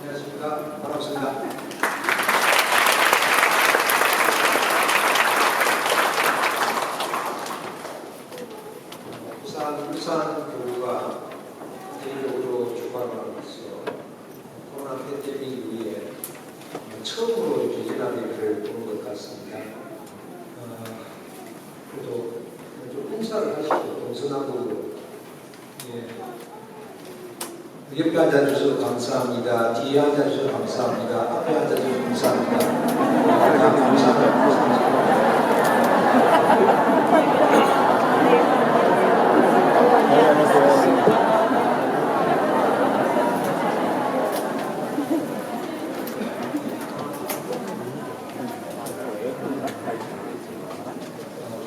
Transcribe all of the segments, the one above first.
안녕하십니까. 반갑습니다. 울산 교구가 대외적으로 출발을 하고 있어 코로나 팬데믹 이후에 처음으로 이렇게 연합회를 보는 것 같습니다. 그래도 좀 인사를 하시고 동서남북으로 옆에 앉아주셔서 감사합니다. 뒤에 앉아주셔서 감사합니다. 앞에 앉아주셔서 감사합니다. 감사합니다.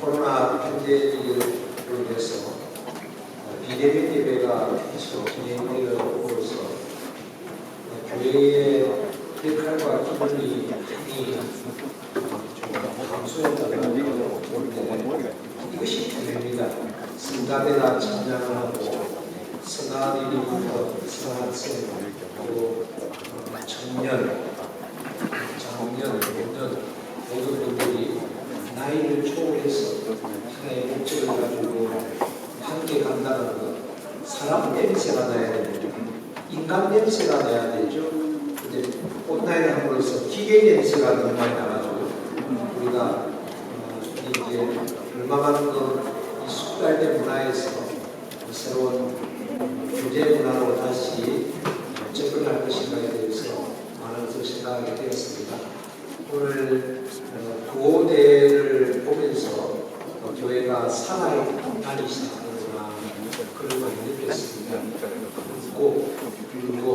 코로나 팬데믹으로 인해서 비대면 예배가 계속 진행되어 오면서 교회의 역할과 기능이 좀 감소했다는 보는데 이것이 교회입니다. 성가대가 찬양을 하고 성가대리부터 성학생 그리고 청년, 장년, 노년 모든 분들이 나이를 초월해서 하나의 목적을 가지고 함께 간다는 것, 사람 냄새가 나야 되죠. 인간 냄새가 나야 되죠. 근데 온라인을 함으로써 기계 냄새가 너무 많이 나가지고 우리가 이제 얼마만큼 이 숙달된 문화에서 새로운 교제 문화로 다시 접근할 것인가에 대해서 많은 것을 생각하게 되었습니다. 오늘 구호대를 보면서 교회가 살아있는 시작하는구나 그런 걸 느꼈습니다. 그리고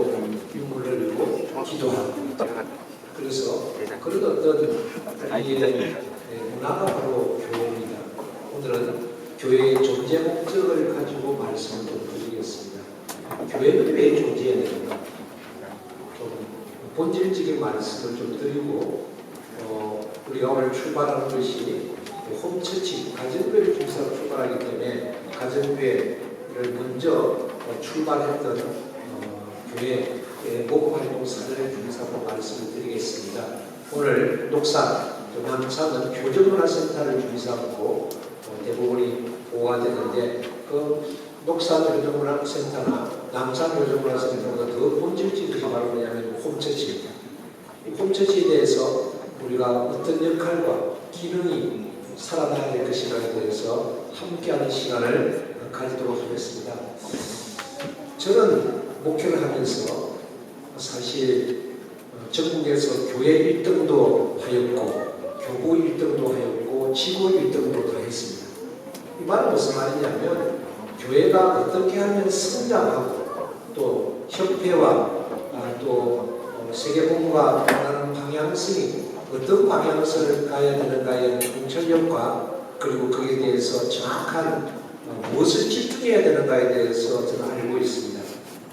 눈물을 흘리고 기도하고 그래서 그런 어떤 문화가 바로 교회입니다. 오늘은 교회의 존재 목적을 가지고 말씀을 좀 드리겠습니다. 교회는 왜 존재해야 되는가? 좀 본질적인 말씀을 좀 드리고 우리가 오늘 출발하는 것이 홈처치, 가정교회 중사로 출발하기 때문에 가정교회를 먼저 출발했던 교회의 목활동사를 중사로 말씀을 드리겠습니다. 오늘 녹산, 남산은 교정문화센터를 중사하고 대부분이 보호가 되는데 그 녹산 교정문화센터나 남산 교정문화센터보다 더 본질적인 것이 바로 뭐냐면 홈처치입니다. 이 홈처치에 대해서 우리가 어떤 역할과 기능이 살아나야 될 것인가에 대해서 함께하는 시간을 가지도록 하겠습니다. 저는 목회를 하면서 사실 전국에서 교회 1등도 하였고 교구 1등도 하였고 지구 1등도 다 했습니다. 이 말은 무슨 말이냐면 교회가 어떻게 하면 성장하고 또 협회와 또 세계본부가 원하는 방향성이 어떤 방향성을 가야 되는가의 통찰력과 그리고 거기에 대해서 정확한 무엇을 집중해야 되는가에 대해서 저는 알고 있습니다.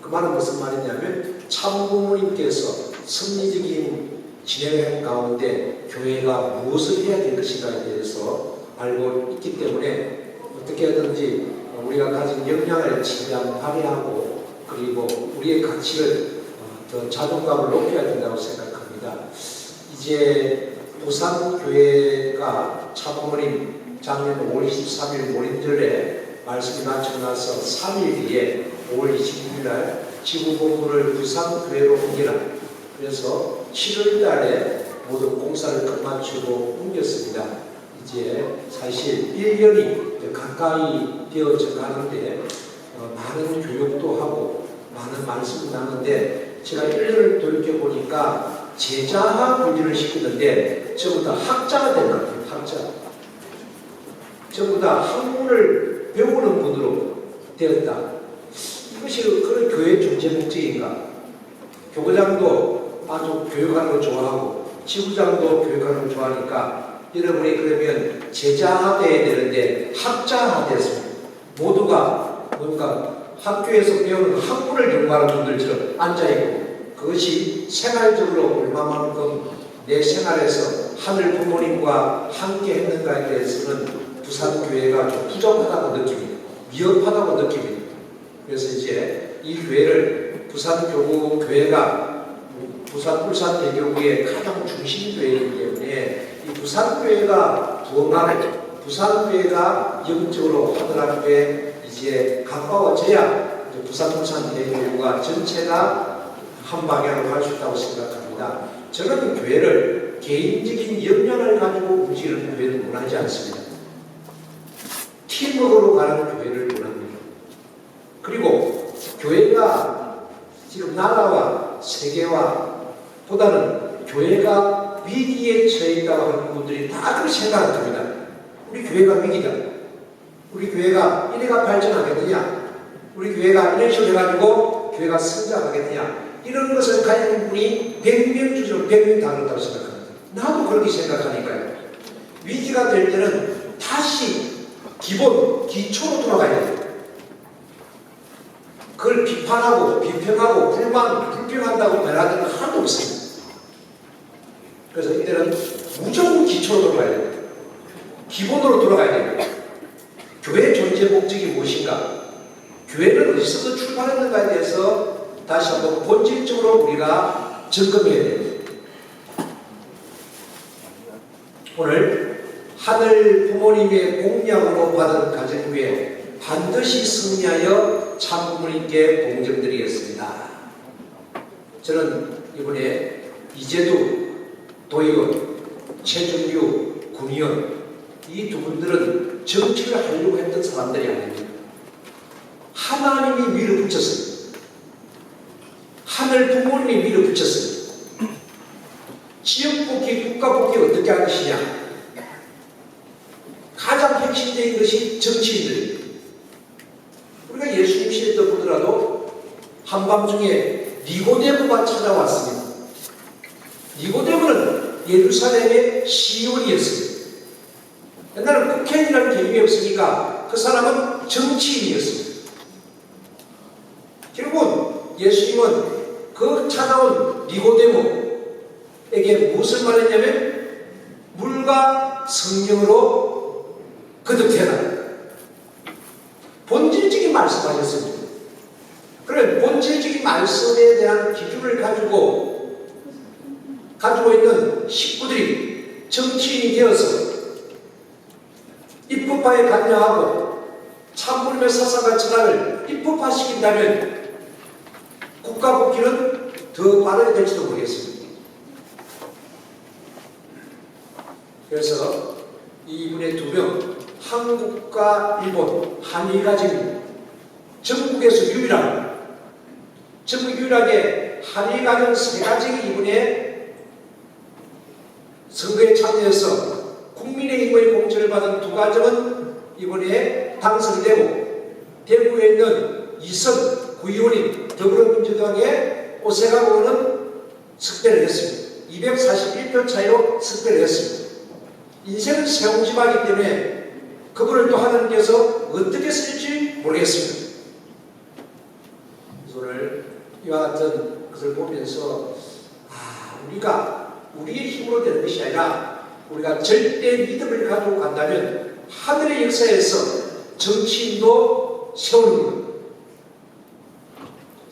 그 말은 무슨 말이냐면 참부모님께서 섭리적인 진행 가운데 교회가 무엇을 해야 될 것인가에 대해서 알고 있기 때문에 어떻게 하든지 우리가 가진 역량을 최대한 발휘하고 그리고 우리의 가치를 더 자존감을 높여야 된다고 생각합니다. 이제 부산교회가 참부모님 작년 5월 23일 모림절에 말씀이 마치고 나서 3일 뒤에 5월 26일 날 지구본부를 부산교회로 옮기라. 그래서 7월 달에 모든 공사를 끝마치고 옮겼습니다. 이제 사실 1년이 가까이 되어져 가는데 많은 교육도 하고 많은 말씀을 나누는데 제가 1년을 돌이켜보니까 제자화 분리를 시키는데 전부 다 학자가 된 것 같아요. 학자. 전부 다 학문을 배우는 분으로 되었다. 이것이 그런 교회의 존재 목적인가? 교구장도 아주 교육하는 걸 좋아하고 지구장도 교육하는 걸 좋아하니까 여러분이 그러면 제자화돼야 되는데 학자화됐습니다. 모두가 뭔가 학교에서 배우는 학문을 연구하는 분들처럼 앉아있고 그것이 생활적으로 얼마만큼 내 생활에서 하늘 부모님과 함께 했는가에 대해서는 부산교회가 좀 부족하다고 느낍니다. 위협하다고 느낍니다. 그래서 이제 이 교회를 부산교구교회가 부산 울산 대교구의 가장 중심교회이기 때문에 이 부산교회가 부흥하고 부산교회가 영적으로 하늘 앞에 이제 가까워져야 이제 부산 울산 대교구가 전체가 한 방향으로 갈 수 있다고 생각합니다. 저는 교회를 개인적인 역량을 가지고 움직이는 교회를 원하지 않습니다. 팀워크로 가는 교회를 원합니다. 그리고 교회가 지금 나라와 세계와 보다는 교회가 위기에 처해 있다고 하는 분들이 다 그렇게 생각합니다. 우리 교회가 위기다. 우리 교회가 이래가 발전하겠느냐? 우리 교회가 이런 식으로 해가지고 교회가 성장하겠느냐? 이런 것을 가진 분이 100명 주죠. 100명 다 그렇다고 생각합니다. 나도 그렇게 생각하니까요. 위기가 될 때는 다시 기본, 기초로 돌아가야 돼요. 그걸 비판하고, 비평하고, 불평한다고 말하는 건 하나도 없습니다. 그래서 이때는 무조건 기초로 돌아가야 돼요. 기본으로 돌아가야 돼요. 교회의 존재 목적이 무엇인가? 교회는 어디서부터 출발했는가에 대해서 다시 한번 본질적으로 우리가 점검해야 됩니다. 오늘 하늘 부모님의 공약으로 받은 가정교회 반드시 승리하여 참 부모님께 공정드리겠습니다. 저는 이번에 이재두, 도의원, 최준규, 군의원 이 두 분들은 정치를 하려고 했던 사람들이 아닙니다. 하나님이 밀어붙였습니다. 하늘 부모님이 밀어붙였습니다. 지역복귀, 국가복귀 어떻게 할 것이냐? 가장 핵심적인 것이 정치인들입니다. 우리가 예수님 시대 때 보더라도 한밤중에 니고데모가 찾아왔습니다. 니고데모는 예루살렘의 시온이었습니다. 옛날에 국회의원이라는 개념이 없으니까 그 사람은 정치인이었습니다. 결국은 예수님은 그 찾아온 니고데모에게 무엇을 말했냐면 물과 성령으로 거듭태어나 본질적인 말씀하셨습니다. 그래 본질적인 말씀에 대한 기준을 가지고 있는 식구들이 정치인이 되어서 입법화에 관여하고 참부름의 사상과 철학을 입법화시킨다면 국가복귀는 더 빠르게 될지도 모르겠습니다. 그래서 이분의 두 명, 한국과 일본, 한일 가정입니다. 전국에서 전국 유일하게 한일 가정 세 가정이 이분의 선거에 참여해서 국민의힘의 공천을 받은 두 가정은 이번에 당선이 되고 대구에 있는 이선 구의원인 더불어민주당의 오세가 의원은 석배를 했습니다. 241표 차이로 석배를 했습니다. 인생은 세옹지마이기 때문에 그분을 또 하나님께서 어떻게 쓸지 모르겠습니다. 오늘 이와 같은 것을 보면서 우리가 우리의 힘으로 되는 것이 아니라 우리가 절대 믿음을 가지고 간다면 하늘의 역사에서 정치인도 세우는 것.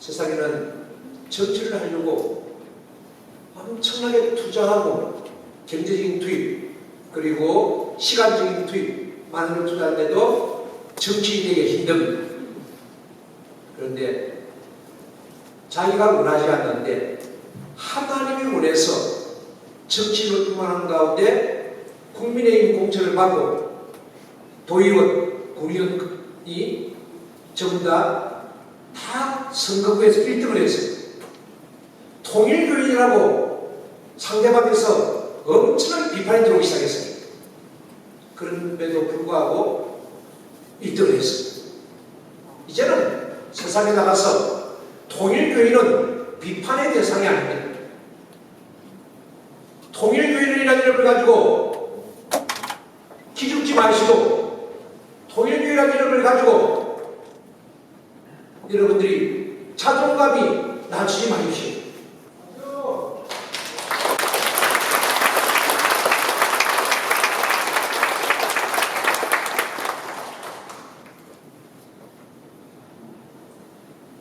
세상에는 정치를 하려고 엄청나게 투자하고 경제적인 투입 그리고 시간적인 투입 많은 걸 투자하는데도 정치인이 되기 힘듭니다. 그런데 자기가 원하지 않는데 하나님이 원해서 정치인을 충만한 가운데 국민의힘 공천을 받고 도의원, 군의원이 전부 다 선거구에서 1등을 했어요. 통일교인이라고 상대방에서 엄청나게 비판이 들어오기 시작했어요. 그런데도 불구하고 1등을 했어요. 이제는 세상에 나가서 통일교인은 비판의 대상이 아닙니다. 통일교인이라는 이름을 가지고 기죽지 마시고 통일교인이라는 이름을 가지고 여러분들이 자존감이 낮추지 마십시오.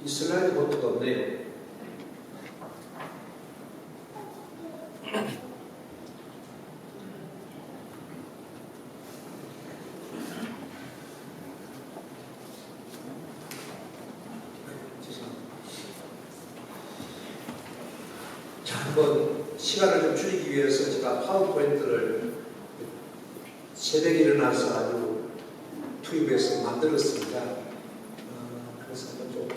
이 슬라이드 보트가 없네요. 자, 한번 시간을 좀 줄이기 위해서 제가 파워포인트를 새벽에 일어나서 아주 투입해서 만들었습니다. 그래서 한번 좀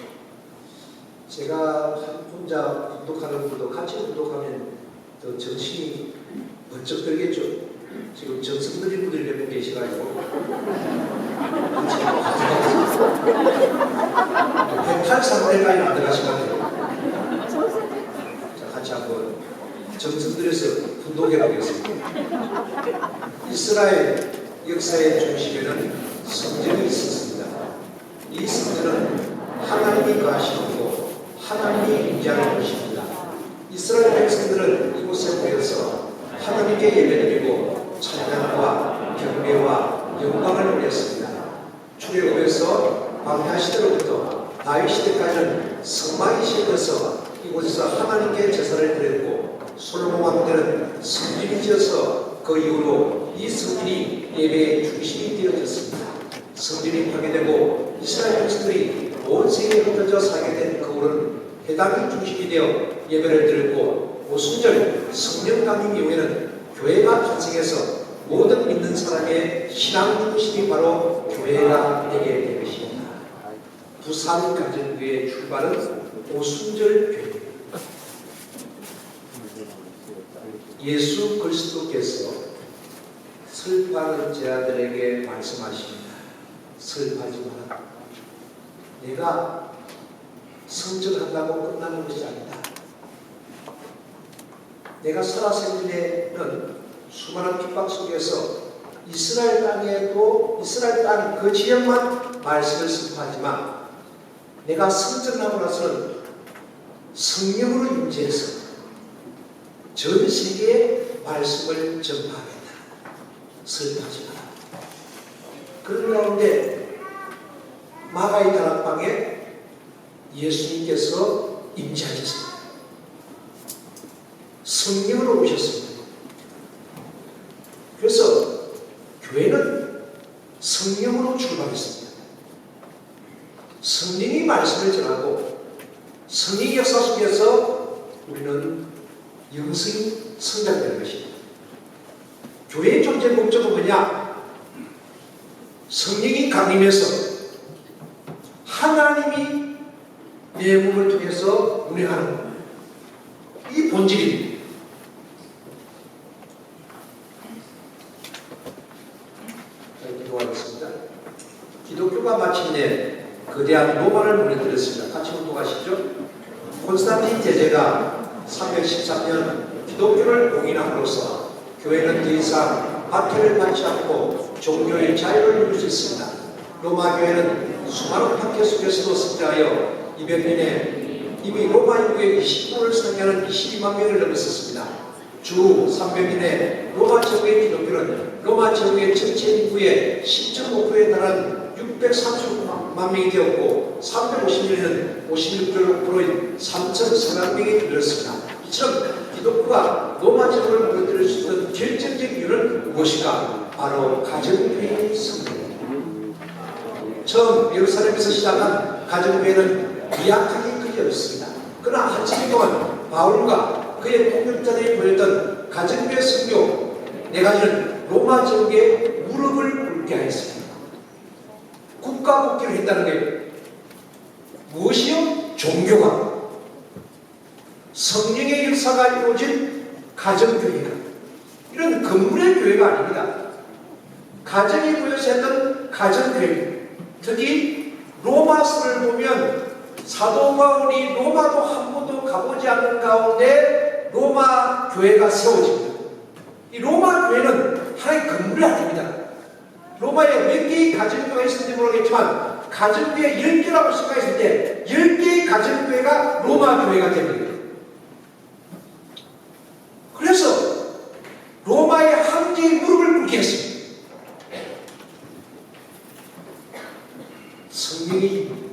제가 혼자 분독하는 분도 같이 분독하면 더 정신이 번쩍 들겠죠. 지금 정성 들인 분들이 몇 분 계시가지고 같이 한번 183회까지 만들어가시면 자, 같이 한번 정성 들여서 분독해 보겠습니다. 이스라엘 역사의 중심에는 성전이 있었습니다. 이 성전은 하나님이 거하시는 곳, 하나님이 임재하는 곳입니다. 이스라엘 백성들은 이곳에 모여서 하나님께 예배드리고 찬양과 경배와 영광을 올렸습니다. 출애굽에서 광야 시대로부터 다윗 시대까지는 성막이 세워서 이곳에서 하나님께 제사를 드렸고, 솔로몬 왕 때는 성전이 지어서 그 이후로 이 성전이 예배의 중심이 되어졌습니다. 성전이 파괴되고 이스라엘 백성들이 온 세계에 흩어져 살게 된 그 후로는 해당이 중심이 되어 예배를 드렸고, 오순절 성령 강림 이후에는 교회가 탄생해서 모든 믿는 사람의 신앙 중심이 바로 교회가 되게 된 것입니다. 부산 가정교회의 출발은 오순절 교회입니다. 예수 그리스도께서 슬퍼하는 제자들에게 말씀하십니다. 슬퍼하지 마라. 내가 성전한다고 끝나는 것이 아니다. 내가 살아생전에는 수많은 핍박 속에서 이스라엘 땅에도 이스라엘 땅 그 지역만 말씀을 선포하지만, 내가 성전하고 나서는 성령으로 임재해서 전 세계에 말씀을 전파하겠다. 슬퍼하지 마라. 그런 가운데 마가의 다락방에 예수님께서 임재하셨습니다. 성령으로 오셨습니다. 그래서 교회는 성령으로 출발했습니다. 성령이 말씀을 전하고 성령의 역사 속에서 우리는 영성이 성장되는 것입니다. 교회의 존재 목적은 뭐냐? 성령이 강림해서 하나님이 내 몸을 통해서 운행하는 것, 이 본질입니다. 자, 기도하겠습니다. 기독교가 마침내 거대한 로마를 무너뜨렸습니다. 같이 운동하시죠. 콘스탄틴 제제가 313년 기독교를 공인함으로써 교회는 더 이상 박해를 받지 않고 종교의 자유를 누릴 수 있습니다. 로마 교회는 수많은 박해 속에서도 성장하여 200년에 이미 로마 인구의 20%를 상회하는 22만 명을 넘었었습니다. 주 300년에 로마 제국의 기독교는 로마 제국의 전체 인구의 10.5%에 달한 630만 명이 되었고, 350년에는 56.5%인 3,400명이 늘었습니다. 이처럼 기독교가 로마 제국을 무너뜨릴 수 있는 결정적 이유는 무엇인가? 바로 가정교회의 성공입니다. 처음 예루살렘에서 시작한 가정교회는 미약하게 그려졌습니다. 그러나 한시기 동안 바울과 그의 공격자들이 보였던 가정교회 성교 네 가지는 로마 제국의 무릎을 꿇게 하였습니다. 국가 복귀를 했다는 거예요. 무엇이요? 종교가, 성령의 역사가 이루어진 가정교회가, 이런 건물의 교회가 아닙니다. 가정이 모여서 했던 가정교회. 특히 로마서를 보면 사도 바울이 로마도 한 번도 가보지 않는 가운데 로마 교회가 세워집니다. 이 로마 교회는 하나의 건물이 아닙니다. 로마에 몇 개의 가정교회가 있었는지 모르겠지만 가정교회 10개라고 생각했을 때 10개의 가정교회가 로마 교회가 됩니다. 그래서 로마의 황제의 무릎을 꿇게 했습니다. 성령이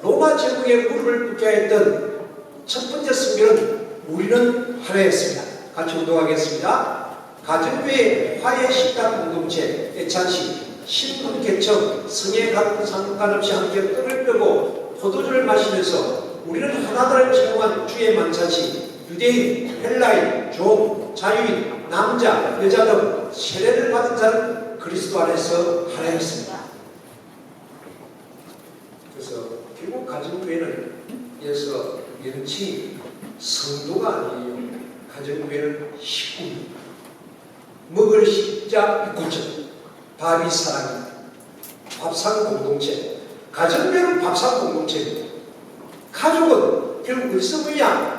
로마 제국에 무릎을 꿇게 했던 첫 번째 성경은 우리는 하나였습니다. 같이 운동하겠습니다. 가정교회 화해 식탁 공동체 애찬식 신분 개척 성에 상관없이 함께 떡을 펴고 포도주를 마시면서 우리는 하나다를 제공한 주의 만찬식 유대인, 헬라인, 종, 자유인, 남자, 여자 등 세례를 받은 자는 그리스도 안에서 하나였습니다. 그래서 결국 가정교회는 여기서 명칭이 성도가 아니에요. 가정교회는 식구입니다. 먹을 식자 입구점, 밥이 사랑입니다. 밥상 공동체. 가정교회는 밥상 공동체입니다. 가족은 결국 어디서 모이냐?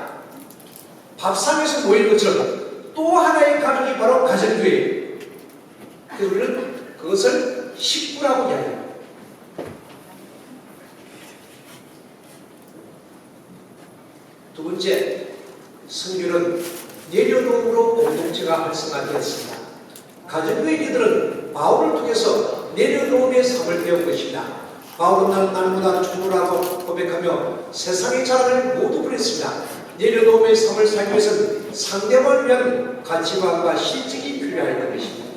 밥상에서 모이는 것처럼 또 하나의 가족이 바로 가정교회예요. 그래서 우리는 그것을 식구라고 이야기합니다. 두 번째, 선교는 내려놓음으로 공동체가 활성화되었습니다. 가정교회들은 바울을 통해서 내려놓음의 삶을 배운 것입니다. 바울은 나는 남보다 충분하고 고백하며 세상의 자랑을 모두 버렸습니다. 내려놓음의 삶을 살기 위해서는 상대방을 위한 가치관과 실직이 필요할 것입니다.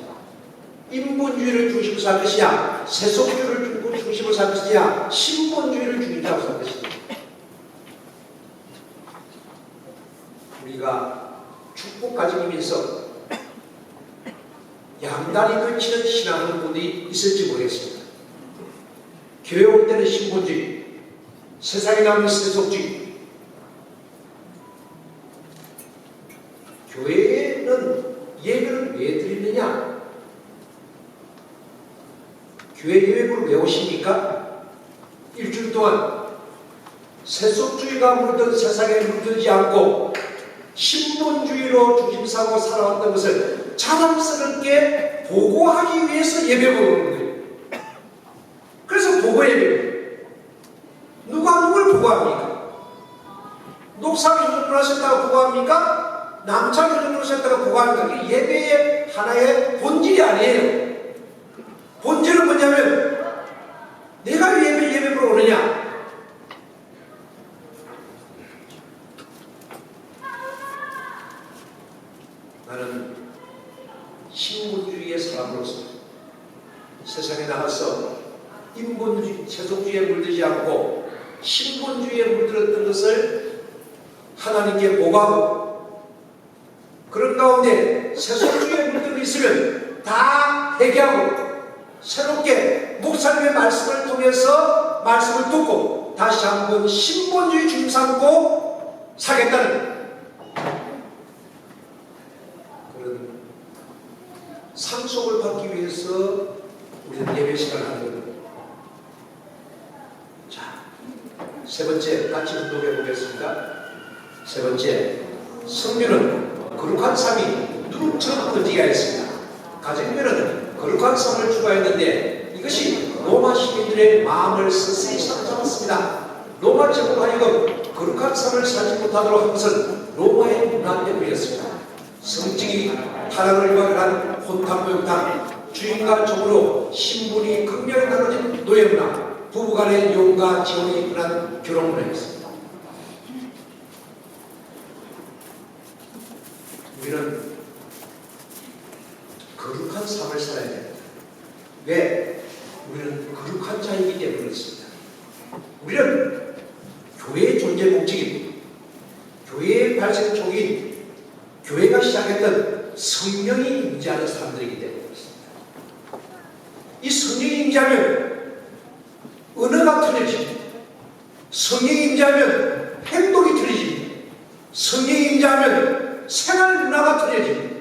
인본주의를 중심으로 살 것이냐, 세속주의를 중심으로 살 것이냐, 신본주의를 중심으로 살 것이냐. 우리가 축복 가정이면서 양다리 걸치는 신앙하는 분이 있을지 모르겠습니다. 교회 올 때는 신본주의, 세상에 나오는 세속주의. 교회에는 예배를 왜 드리느냐? 교회 예배를 왜 오십니까? 일주일 동안 세속주의가 물든 세상에 물들지 않고 신본주의로 중심삼고 살아왔던 것을 자랑스럽게 보고하기 위해서 예배를 오는 거예요. 그래서 보고 예배예요. 누가 누굴 보고합니까? 녹사가 요즘을 하셨다고 보고합니까? 남창이 요즘을 하셨다고 보고합니까? 그게 예배의 하나의 본질이 아니에요. 본질은 뭐냐면 내가 왜 예배를 오느냐? 나는 신본주의의 사람으로서 세상에 나가서 인본주의, 세속주의에 물들지 않고 신본주의에 물들었던 것을 하나님께 보고하고 그런 가운데 세속주의에 물들어 있으면 다 회개하고 새롭게 목사님의 말씀을 통해서 말씀을 듣고 다시 한번 신본주의 중심 삼고 사겠다는 상속을 받기 위해서 우리는 예배 시간을 하는 겁니다. 자, 세 번째 같이 운동해 보겠습니다. 세 번째, 성교는 거룩한 삶이 눈처럼 번지게 하였습니다. 가정교회는 거룩한 삶을 추구했는데 이것이 로마 시민들의 마음을 서서히 사로잡았습니다. 로마 제국으로 하여금 거룩한 삶을 살지 못하도록 한 것은 로마의 문화 때문이었습니다. 성직이 타락을 유발한 혼탕모욕탕, 주인과 종으로 신분이 극명히 나눠진 노예문화, 부부간의 용과 지원이 일어난 결혼문화였습니다. 우리는 거룩한 삶을 살아야 됩니다. 왜? 우리는 거룩한 자이기 때문에 그렇습니다. 우리는 교회의 존재 목적입니다. 교회의 발생 초기인 교회가 시작했던 성령이 임재하는 사람들이기 때문에 그렇습니다. 이 성령이 임재하면 언어가 틀려집니다. 성령이 임재하면 행동이 틀려집니다. 성령이 임재하면 생활 문화가 틀려집니다.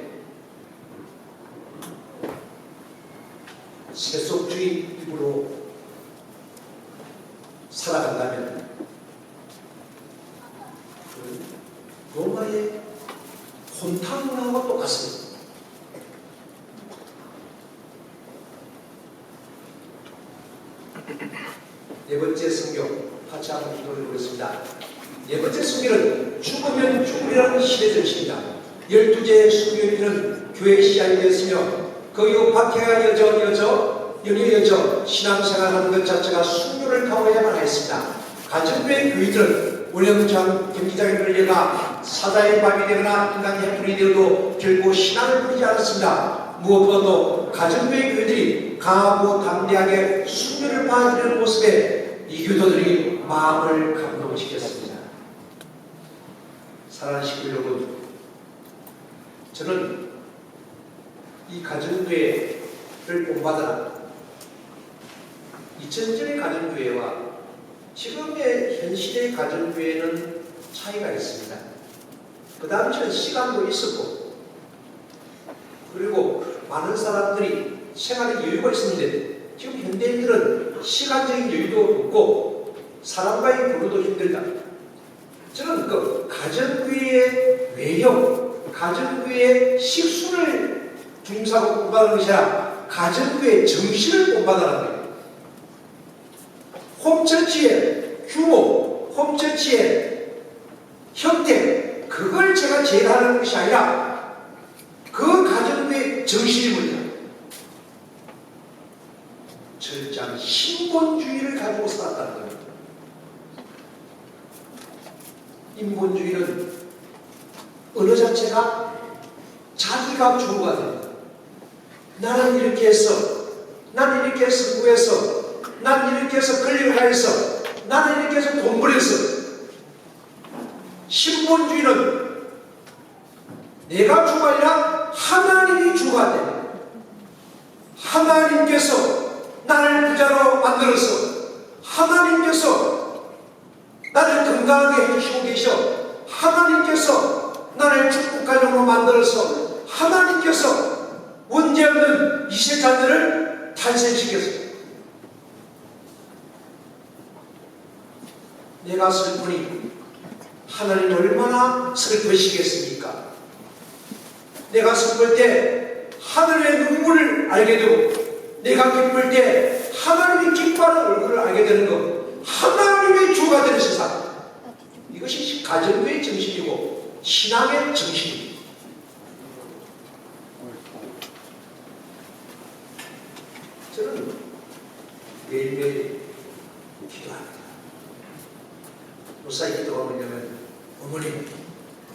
세속주의로 살아간다면 로마의 혼탕 문화와 똑같습니다. 네 번째 성경 같이 한번 기도해 보겠습니다. 네 번째 성경은 죽으면 죽으리라는 시대 정신입니다. 12제의 수교일은 교회에 시작이 되었으며 그 이후 박해가 연이어져 신앙생활하는 것 자체가 순교를 각오해야만 했습니다. 가정교회 교인들은 원형장 경기장에 끌려가 사자의 밥이 되거나 인간의 해풀이 되어도 결코 신앙을 부리지 않았습니다. 무엇보다도 가정교회 교인들이 강하고 담대하게 순교를 받아들이는 모습에 이 교도들이 마음을 감동시켰습니다. 사랑하는 식구 여러분, 저는 이 가정교회를 본받아 2000년의 가정교회와 지금의 현실의 가정교회는 차이가 있습니다. 그 당시에는 시간도 있었고 그리고 많은 사람들이 생활에 여유가 있었는데 지금 현대인들은 시간적인 여유도 없고 사람과의 교류도 힘들다. 저는 그 가정교회의 외형, 가정교회의 식순을 중심하고 본받는 것이 아니라 가정교회의 정신을 본받으라는 거예요. 홈처치의 규모, 홈처치의 형태, 그걸 제가 제일하는 것이 아니라 그 가정교회의 정신입니다. 철저한 신본주의를 가지고 살았다는 겁니다. 인본주의는 언어 자체가 자기가 주어가 됩니다. 나는 이렇게 했어. 나는 이렇게 해서 구했어. 나는 이렇게 해서 권력을 가했어. 나는 이렇게 해서 돈 벌였어. 신본주의는 내가 주가 아니라 하나님이 주가 돼. 하나님께서 나를 부자로 만들었어. 하나님께서 나를 건강하게 해주시고 계셔. 하나님께서 나를 축복가정으로 만들어서 하나님께서 문제 없는 이세 자녀를 탄생시켰어. 내가 슬프니 하나님 얼마나 슬프시겠습니까? 내가 슬플 때 하늘의 눈물을 알게 되고 내가 기쁠 때 하나님이 기뻐하는 얼굴을 알게 되는 것, 하나님의 주가 되는 세상, 이것이 가정교회의 정신이고 신앙의 정신입니다. 저는 매일매일 기도합니다. 무사히 기도가 뭐냐면, 어머님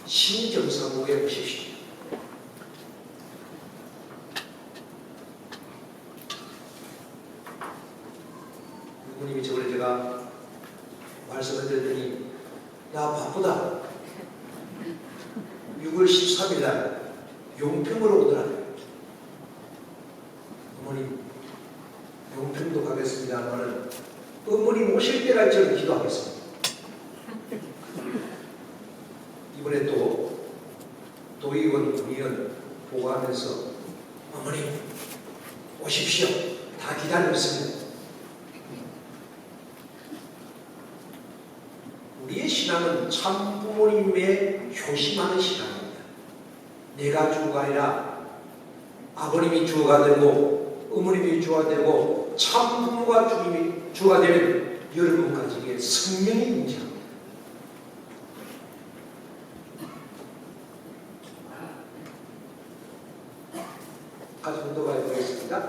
신경사국에 보십시오. 부모님이 저번에 제가 말씀을 드렸더니 나 바쁘다. 6월 13일 날 용평으로 오더라. 어머님 용평도 가겠습니다만은 어머님 오실 때까지 저는 기도하겠습니다. 이번에 또 도의원, 군의원 보고하면서 어머님 오십시오. 다 기다리고 있습니다. 우리의 신앙은 참 부모님의 효심하는 신앙입니다. 내가 주가 아니라 아버님이 주가 되고 어머님이 주가 되고 참 부모가 주가 되면 여러분 가정에 성령이 문제합니다. 가정도가 되겠습니다.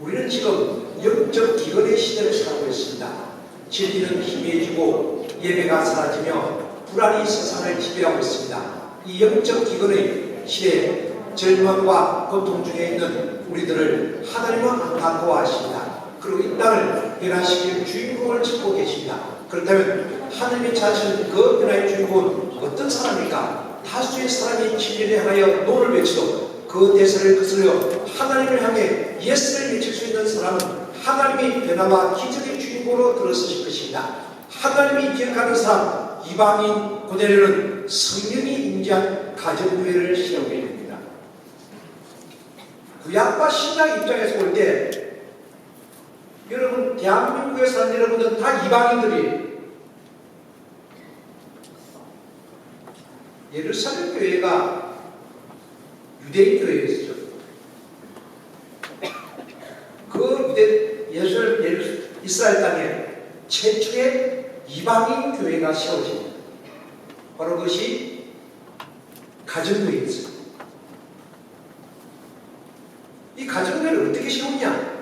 우리는 지금 영적 기근의 시대를 살고 있습니다. 진리는 희미해지고 예배가 사라지며 불안이 세상을 지배하고 있습니다. 이 영적 기근의 시대에 절망과 고통 중에 있는 우리들을 하나님은 안타까워하십니다. 그리고 이 땅을 변화시킬 주인공을 찾고 계십니다. 그렇다면 하나님이 찾으신 그 변화의 주인공은 어떤 사람입니까? 다수의 사람이 진리를 향하여 노를 외치도 그 대세를 거슬려 하나님을 향해 예스를 외칠 수 있는 사람은 하나님이 변화와 기적의 주인공으로 들어서실 것입니다. 하나님이 기억하는 사람, 이방인 고대로는 성령이 임재한 가정교회를 시작하게 됩니다. 구약과 신약 입장에서 볼 때 여러분 대한민국에 사는 여러분들은 다 이방인들이에요. 예루살렘 교회가 유대인 교회였죠. 그 이스라엘 땅에 최초의 이방인 교회가 세워집니다. 바로 그것이 가정교회였어요. 이 가정교회를 어떻게 세웠냐?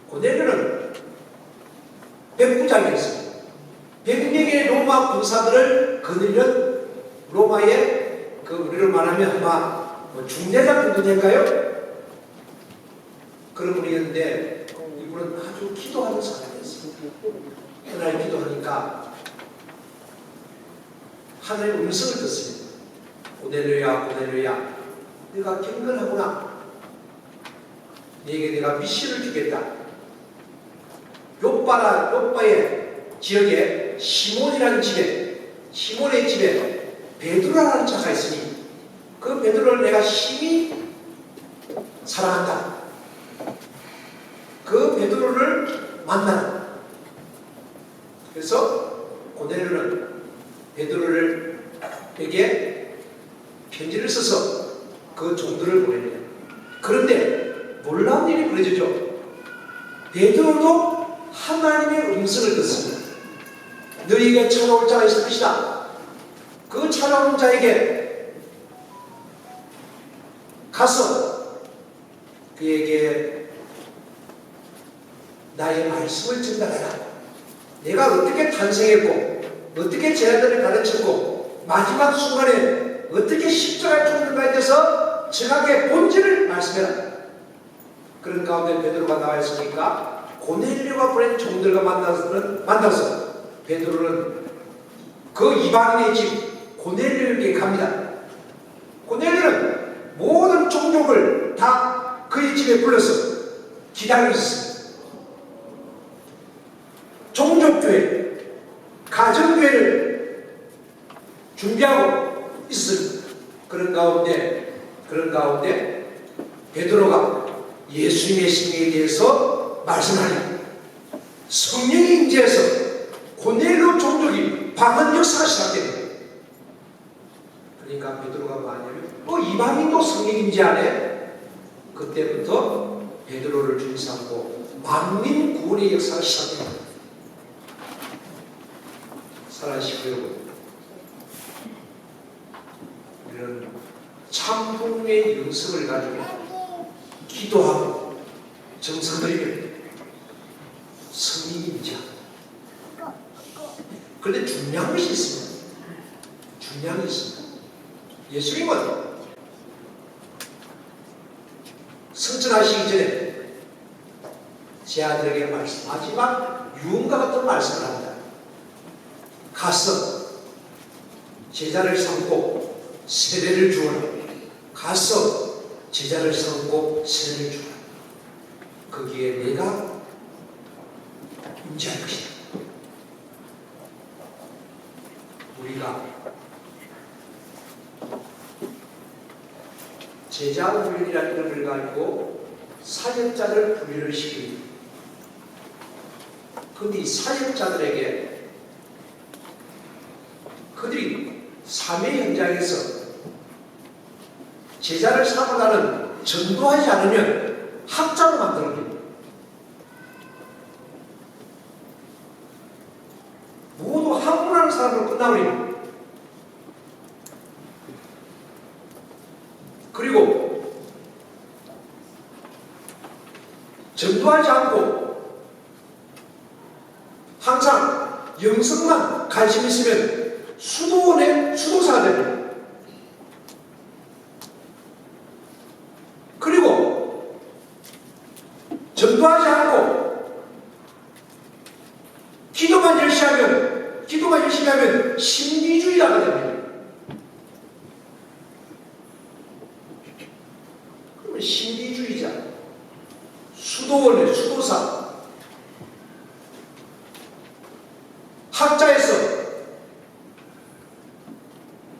고대로는 백부장이었어요. 100명의 로마 군사들을 거느리는 로마의 우리로 말하면 아마 중대장 정도 될까요? 그런 분이었는데 이분은 아주 기도하는 사람이었어요. 하나님 기도하니까 하나님의 음성을 듣습니다. 고넬료야, 고넬료야, 내가 경건하구나. 네게 내가 미션을 주겠다. 요빠의 지역에 시몬이라는 집에, 시몬의 집에 베드로라는 자가 있으니 그 베드로를 내가 심히 사랑한다. 그 베드로를 만나라. 그래서 고넬료는 베드로에게 편지를 써서 그 종들을 보냅니다. 그런데 놀라운 일이 벌어지죠. 베드로도 하나님의 음성을 듣습니다. 너희에게 찾아올 자가 있을 것이다. 그 찾아온 자에게 가서 그에게 나의 말씀을 전달해라. 내가 어떻게 탄생했고 어떻게 제자들을 가르쳤고 마지막 순간에 어떻게 십자가에 죽는가에 대해서 정확하게 본질을 말씀해라. 그런 가운데 베드로가 나와 있으니까 고넬료가 보낸 종들과 만나서 베드로는 그 이방인의 집 고넬료에게 갑니다. 고넬료는 모든 종족을 다 그의 집에 불러서 기다리고 있었습니다. 종족교회, 가정교회를 준비하고 있습니다. 그런 가운데 베드로가 예수님의 생애에 대해서 말씀하니 성령이 임재해서 고넬료 종족이 방언 역사가 시작됩니다. 그러니까 베드로가 뭐하냐면 이방인도 성령 임재하네. 그때부터 베드로를 주님 삼고 만민 구원의 역사가 시작됩니다. 사랑하시고 여러분, 우리는 참부의 영성을 가지고 기도하고 정성들이면 성령이 임재합니다. 그런데 중요한 것이 있습니다. 중요한 것이 있습니다. 예수님은 승천하시기 전에 제 아들에게 마지막 유언과 같은 말씀을 합니다. 가서 제자를 삼고 세례를 주어라. 가서 제자를 삼고 세례를 주어라. 거기에 내가 임재할 것이다. 우리가 제자 훈련이라는 이름을 가지고 사역자를 훈련을 시킵니다. 그런데 이 사역자들에게 그들이 삶의 현장에서 제자를 삼아가는 전도하지 않으면 학자로 만들어집니다. 모두 학문하는 사람으로 끝나버립니다. 그리고 전도하지 않고 항상 영성만 관심 있으면 수도원의 수도사가 됩니다. 그리고 전도하지 않고 기도만 열심히 하면 신비주의자가 됩니다. 그러면 신비주의자, 수도원의 수도사, 학자에서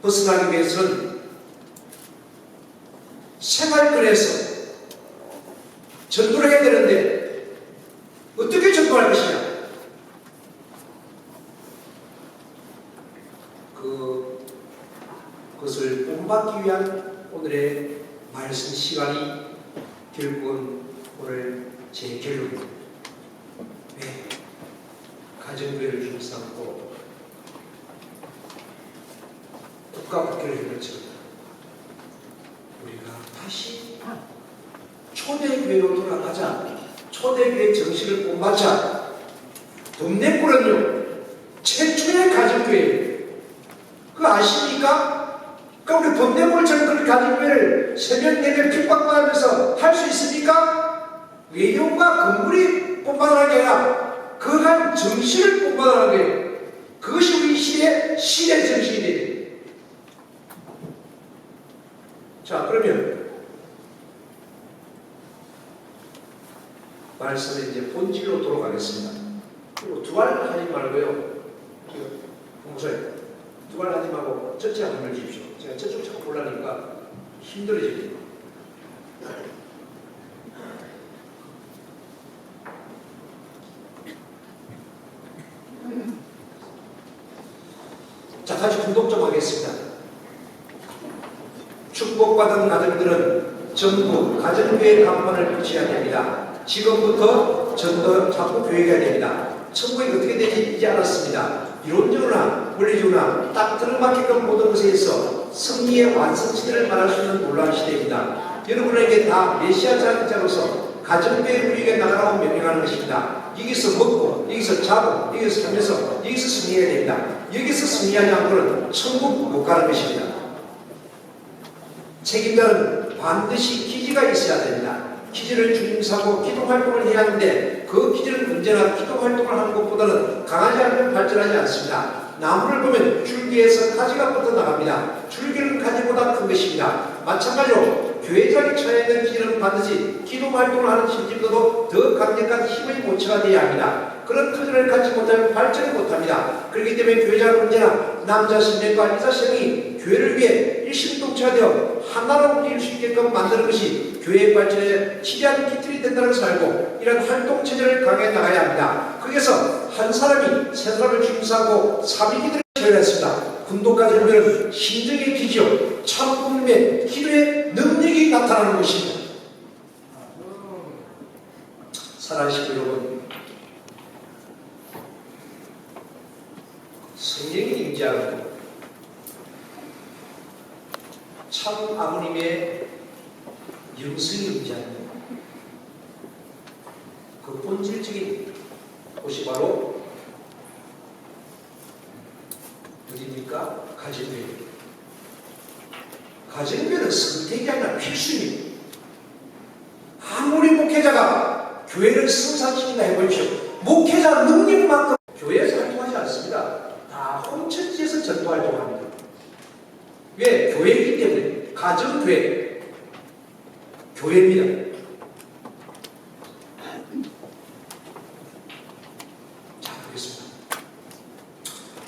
벗어나기 위해서는 생활권에서 전도를 해야 되는데 어떻게 전도할 것이냐? 그것을 본받기 위한 오늘의 말씀 시간이 결국은 오늘 제 결론입니다. 네, 가정교회를 중심삼고 국가국회를 거쳐 우리가 다시 초대교회로 돌아가자. 초대교회 정신을 본받자. 동네꾸는요 최초 가진교회예요. 그거 아십니까? 그러니까 우리 범대몰처럼 그렇게 가진교회를 새벽 예배 핍박받으면서 할 수 있습니까? 외형과 건물이 본받아라는 게 아니라 그간 정신을 본받아라는 거예요. 그것이 우리 시대의 정신이 돼요. 자, 그러면 말씀에 이제 본질로 돌아가겠습니다. 그리고 두알하지 말고요. 목사님, 두알하지 말고 전체 한번 주십시오. 제가 저쪽 자꾸 보려니까 힘들어집니다. 자, 다시 분독 좀 하겠습니다. 축복받은 가정들은 전부 가정교회 간판을 붙여야 됩니다. 지금부터 전도 자꾸 교회가 됩니다. 천국이 어떻게 되지 이제 알았습니다. 이론적으로나 원리적으로나 딱 들어맞게끔 모든 것에 있어 승리의 완성시대를 말할 수 있는 놀라운 시대입니다. 여러분에게 다 메시아 자로서 가정교회 우리에게 나가라고 명령하는 것입니다. 여기서 먹고 여기서 자고 여기서 살면서 여기서 승리해야 됩니다. 여기서 승리하지 않고는 천국 못 가는 것입니다. 책임자는 반드시 기지가 있어야 됩니다. 기지를 중심하고 기도활동을 해야 하는데 그 기지는 언제나 기도활동을 하는 것보다는 강하지 않으면 발전하지 않습니다. 나무를 보면 줄기에서 가지가 뻗어나갑니다. 줄기는 가지보다 큰 것입니다. 마찬가지로 교회장이 처해 있는 기지는 반드시 기도활동을 하는 심지보다도 더 강력한 힘의 모처가 되어야 합니다. 그런 터전을 갖지 못하면 발전을 못합니다. 그렇기 때문에 교회장은 언제나 남자 10명과 여자 10명이 교회를 위해 일심동체가 되어 하나로 움직일 수 있게끔 만드는 것이 교회의 발전에 치대하는 기틀이 된다는 것을 알고 이런 활동체제를 강해 나가야 합니다. 거기에서 한 사람이 세 사람을 중심하고 사비기들을 처리했습니다. 군도까지 보면 심정의 기지요 참부님의 기도의 능력이 나타나는 것입니다. 사랑하시고 여러분, 성령이 임재하는 참 아버님의 영성이 임재하는 그 본질적인 곳이 바로 어디입니까? 가정교회. 가정교회는 선택이 아니라 필수입니다. 아무리 목회자가 교회를 성사시킨다 해보십시오. 목회자 능력만큼 교회에서 활동하지 않습니다. 다 홈처치에서 전도활동합니다. 왜? 교회이기 때문에. 가정교회. 교회입니다. 자, 보겠습니다.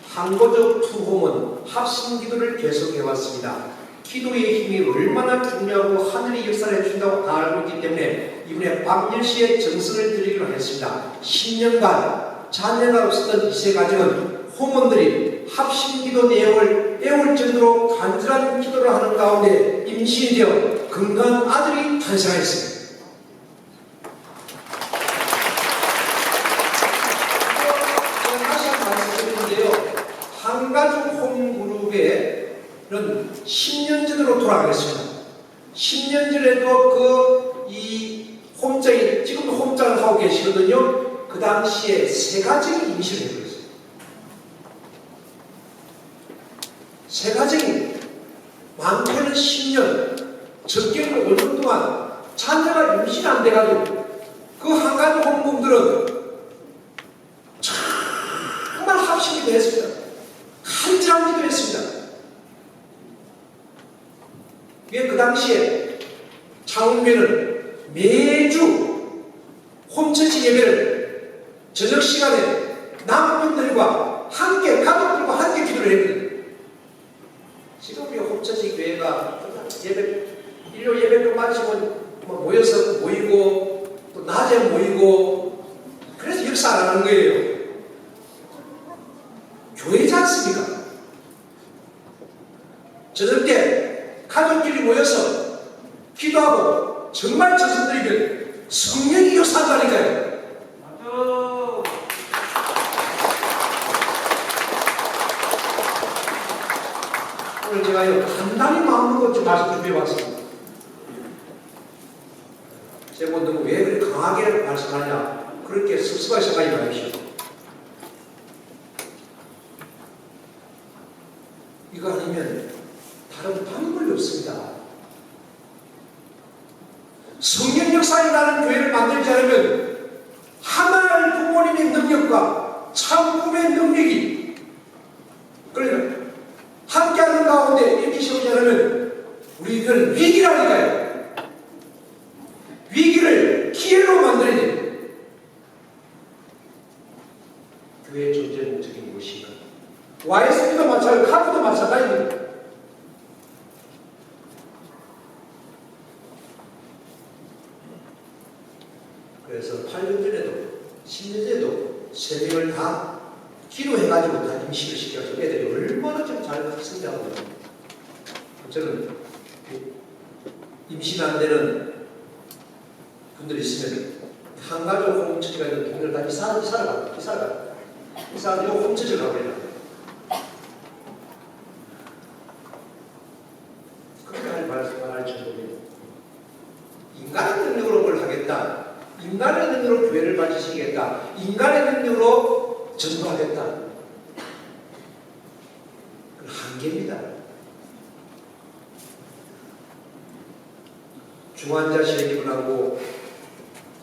항거적 투홈은 합심기도를 계속해왔습니다. 기도의 힘이 얼마나 중요하고 하늘이 역사를 해준다고 다 알고 있기 때문에 이번에 밤10시에 정성을 드리기로 했습니다. 10년간 자녀가 없었던 이세 가정은 호몬들이 합심기도 내용을 애울 정도로 간절한 기도를 하는 가운데 임신이 되어 건강한 아들이 탄생하였습니다. 다시 한번 말씀드리는데요. 한가족 홈그룹에는 10년 전으로 돌아가겠습니다. 10년 전에도 이 홈장이 지금도 홈장을 하고 계시거든요. 그 당시에 세 가정이 임신을 해버렸어요. 세 가정이 많게는 10년, 적게는 5년 동안 자녀가 임신 안 돼가지고 그 한가족 홈부들은 정말 합심기도 했습니다. 간절한 기도 했습니다. 왜 그 당시에 창원교회는 매주 홈처치 예배를 저녁 시간에 남편들과 함께 가족들과 함께 기도를 했거든요. 지금 우리 홈처치 교회가 예배 일요 예배를 마치고 모여서 모이고 또 낮에 모이고 그래서 역사 안 하는 거예요. 교회지 않습니까? 저녁 때 가족끼리 모여서 기도하고 정말 저승들이면 성령이 역사한다니까요. 오늘 제가 간단히 마음먹고 좀 말씀 준비해봤습니다. 제가 너무 왜 그렇게 강하게 말씀하냐 그렇게 섭섭하게 생각하지 마십시오. 이거 아니면 다른 방법이 없습니다. 성령 역사에 나는 교회를 만들지 않으면 하나의 부모님의 능력과 참부의 능력이 그러니까 함께하는 가운데 이렇게 세우지 않으면 우리들은 위기라니까요. 위기를 기회로 만들어야 됩니다. 교회의 존재 목적이 무엇인가? YSB도 마찬가지고 카프도 마찬가지입니다. 그래서 8년 전에도 10년 전에도 새벽을 다 기도해가지고 다 임시를 시켜가지고 애들이 얼마나 좀 잘 성장하고 저는 임신 안 되는 분들이 있으면 한 가족 홈처지가 있는 동네를 다 이사를 가고 홈처지를 가고 해요. 그렇게 말할 정도면 인간의 능력으로 뭘 하겠다. 인간의 능력으로 교회를 만지시겠다. 인간의 능력으로 전도하겠다. 그건 한계입니다. 중환자실 입원하고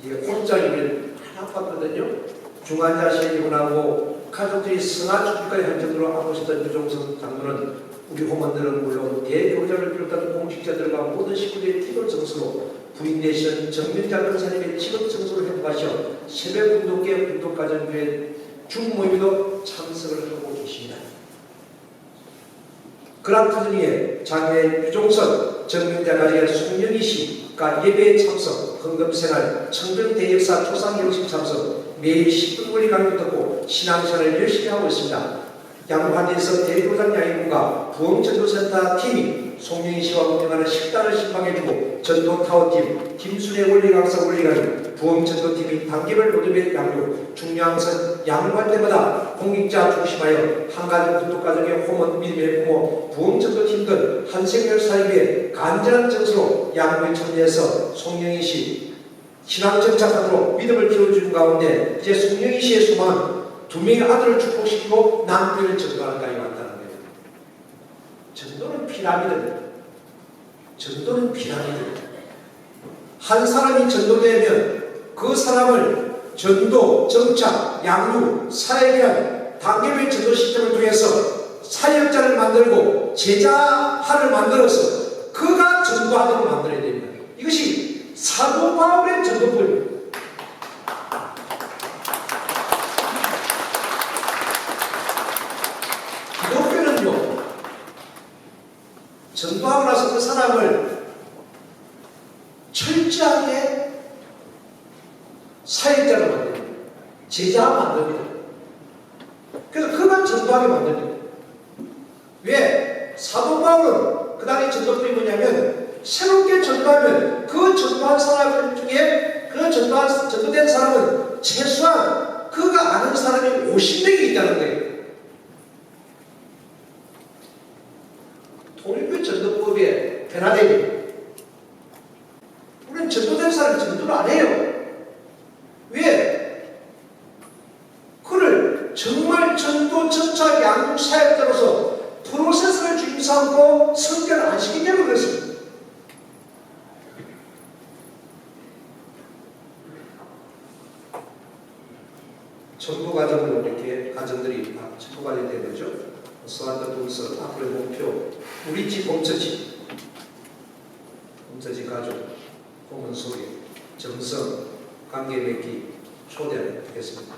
이게 혼자임을 아팠거든요. 중환자실 입원하고 가족들이 승하주기까지 한 정도로 아프셨던 유종석 장로는 우리 호문들은 물론 대교자를 비롯한 공직자들과 모든 식구들의 기도 정서로 부인 되신 정명자 권사님의 직업 정서로 회복하셔 새벽 운동계 운동가정교회 중모임에도 참석을 하고 계십니다. 그랑프드니에 장애 유종석 정명자 가정의 송영희 씨가 예배에 참석, 헌금생활, 청정대역사 초상경식 참석, 매일 10분 권리 강의 듣고 신앙생활을 열심히 하고 있습니다. 양반에서 대교장 양인군과 부흥전도센터 팀이 송영희 씨와 운영하는 식단을 신방해주고 전도타워팀, 김순애 원리강사 원리강의 부흥전도팀이 단계별 로드맵 양육, 중요항선 양관 때마다 공익자 중심하여 한가족 군독가정의 호문 믿음의 부모, 부흥전도팀 등 한생열사에게 간절한 정서로 양육에 참여해서 송영희 씨 신앙정착하도록 믿음을 키워주는 가운데 이제 송영희 씨의 소망은 2명의 아들을 축복시키고 남편을 전도하는 날이 왔다는 거예요. 전도는 피라미드입니다. 전도는 피라미드. 한 사람이 전도되면 그 사람을 전도, 정착, 양육, 사역이란 단계별 전도 시스템을 통해서 사역자를 만들고 제자화를 만들어서 그가 전도하도록 만들어야 됩니다. 이것이 사도 바울의 전도법입니다. 기독교는요, 전도하고 나서 그 사람을 철저하게 사역자로 만듭니다. 제자화 만듭니다. 그래서 그만 전도하게 만듭니다. 왜? 사도 바울은 그 당시 전도법이 뭐냐면 새롭게 전도하면 그 전도한 사람 중에 그 전도된 사람은 최소한 그가 아는 사람이 50명이 있다는 거예요. 통일교 전도법의 변화됩니다. 우리는 전도된 사람이 전도를 안 해요. 왜? 그를 정말 전도, 전차, 양육 사역자로서 프로세스를 주임 삼고 성결을 안 시키기 때문에 그렇습니다. 전도 과정을 이렇게 가정들이 전도 과정이 되는 거죠. 서한다 동서 앞으로의 목표 우리 집 홈처지 가족 공헌 소개 정성 관계 맺기 초대하겠습니다.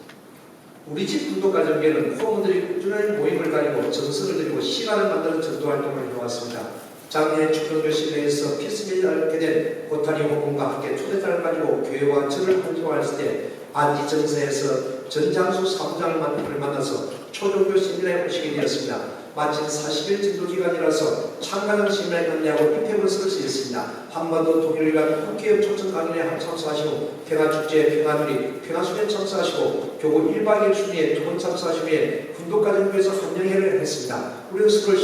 우리 집 군독 가정계는 호모들이 꾸준한 모임을 가지고 정성을 들이고 시간을 만드는 전도 활동을 해왔습니다. 작년에 축전교 실내에서 피스미를 알게 된 고타리 호공과 함께 초대장을 가지고 교회와 절을 활동했을 때 안지 정서에서 전장수 사무장을 만나서 초종교 세미나에 오시게 되었습니다. 마침 40일 전도 기간이라서 참가장 세미나에 관리하고 입회문을 쓸 수 있습니다. 한반도 동일간 국회의원 초청 강연에 참석하시고 평화축제, 평화누리, 평화수련에 참석하시고 교구 1박 2일 순위에 2번 참석하시고 후에 군독가정교에서 한영회를 했습니다. 우리는 그걸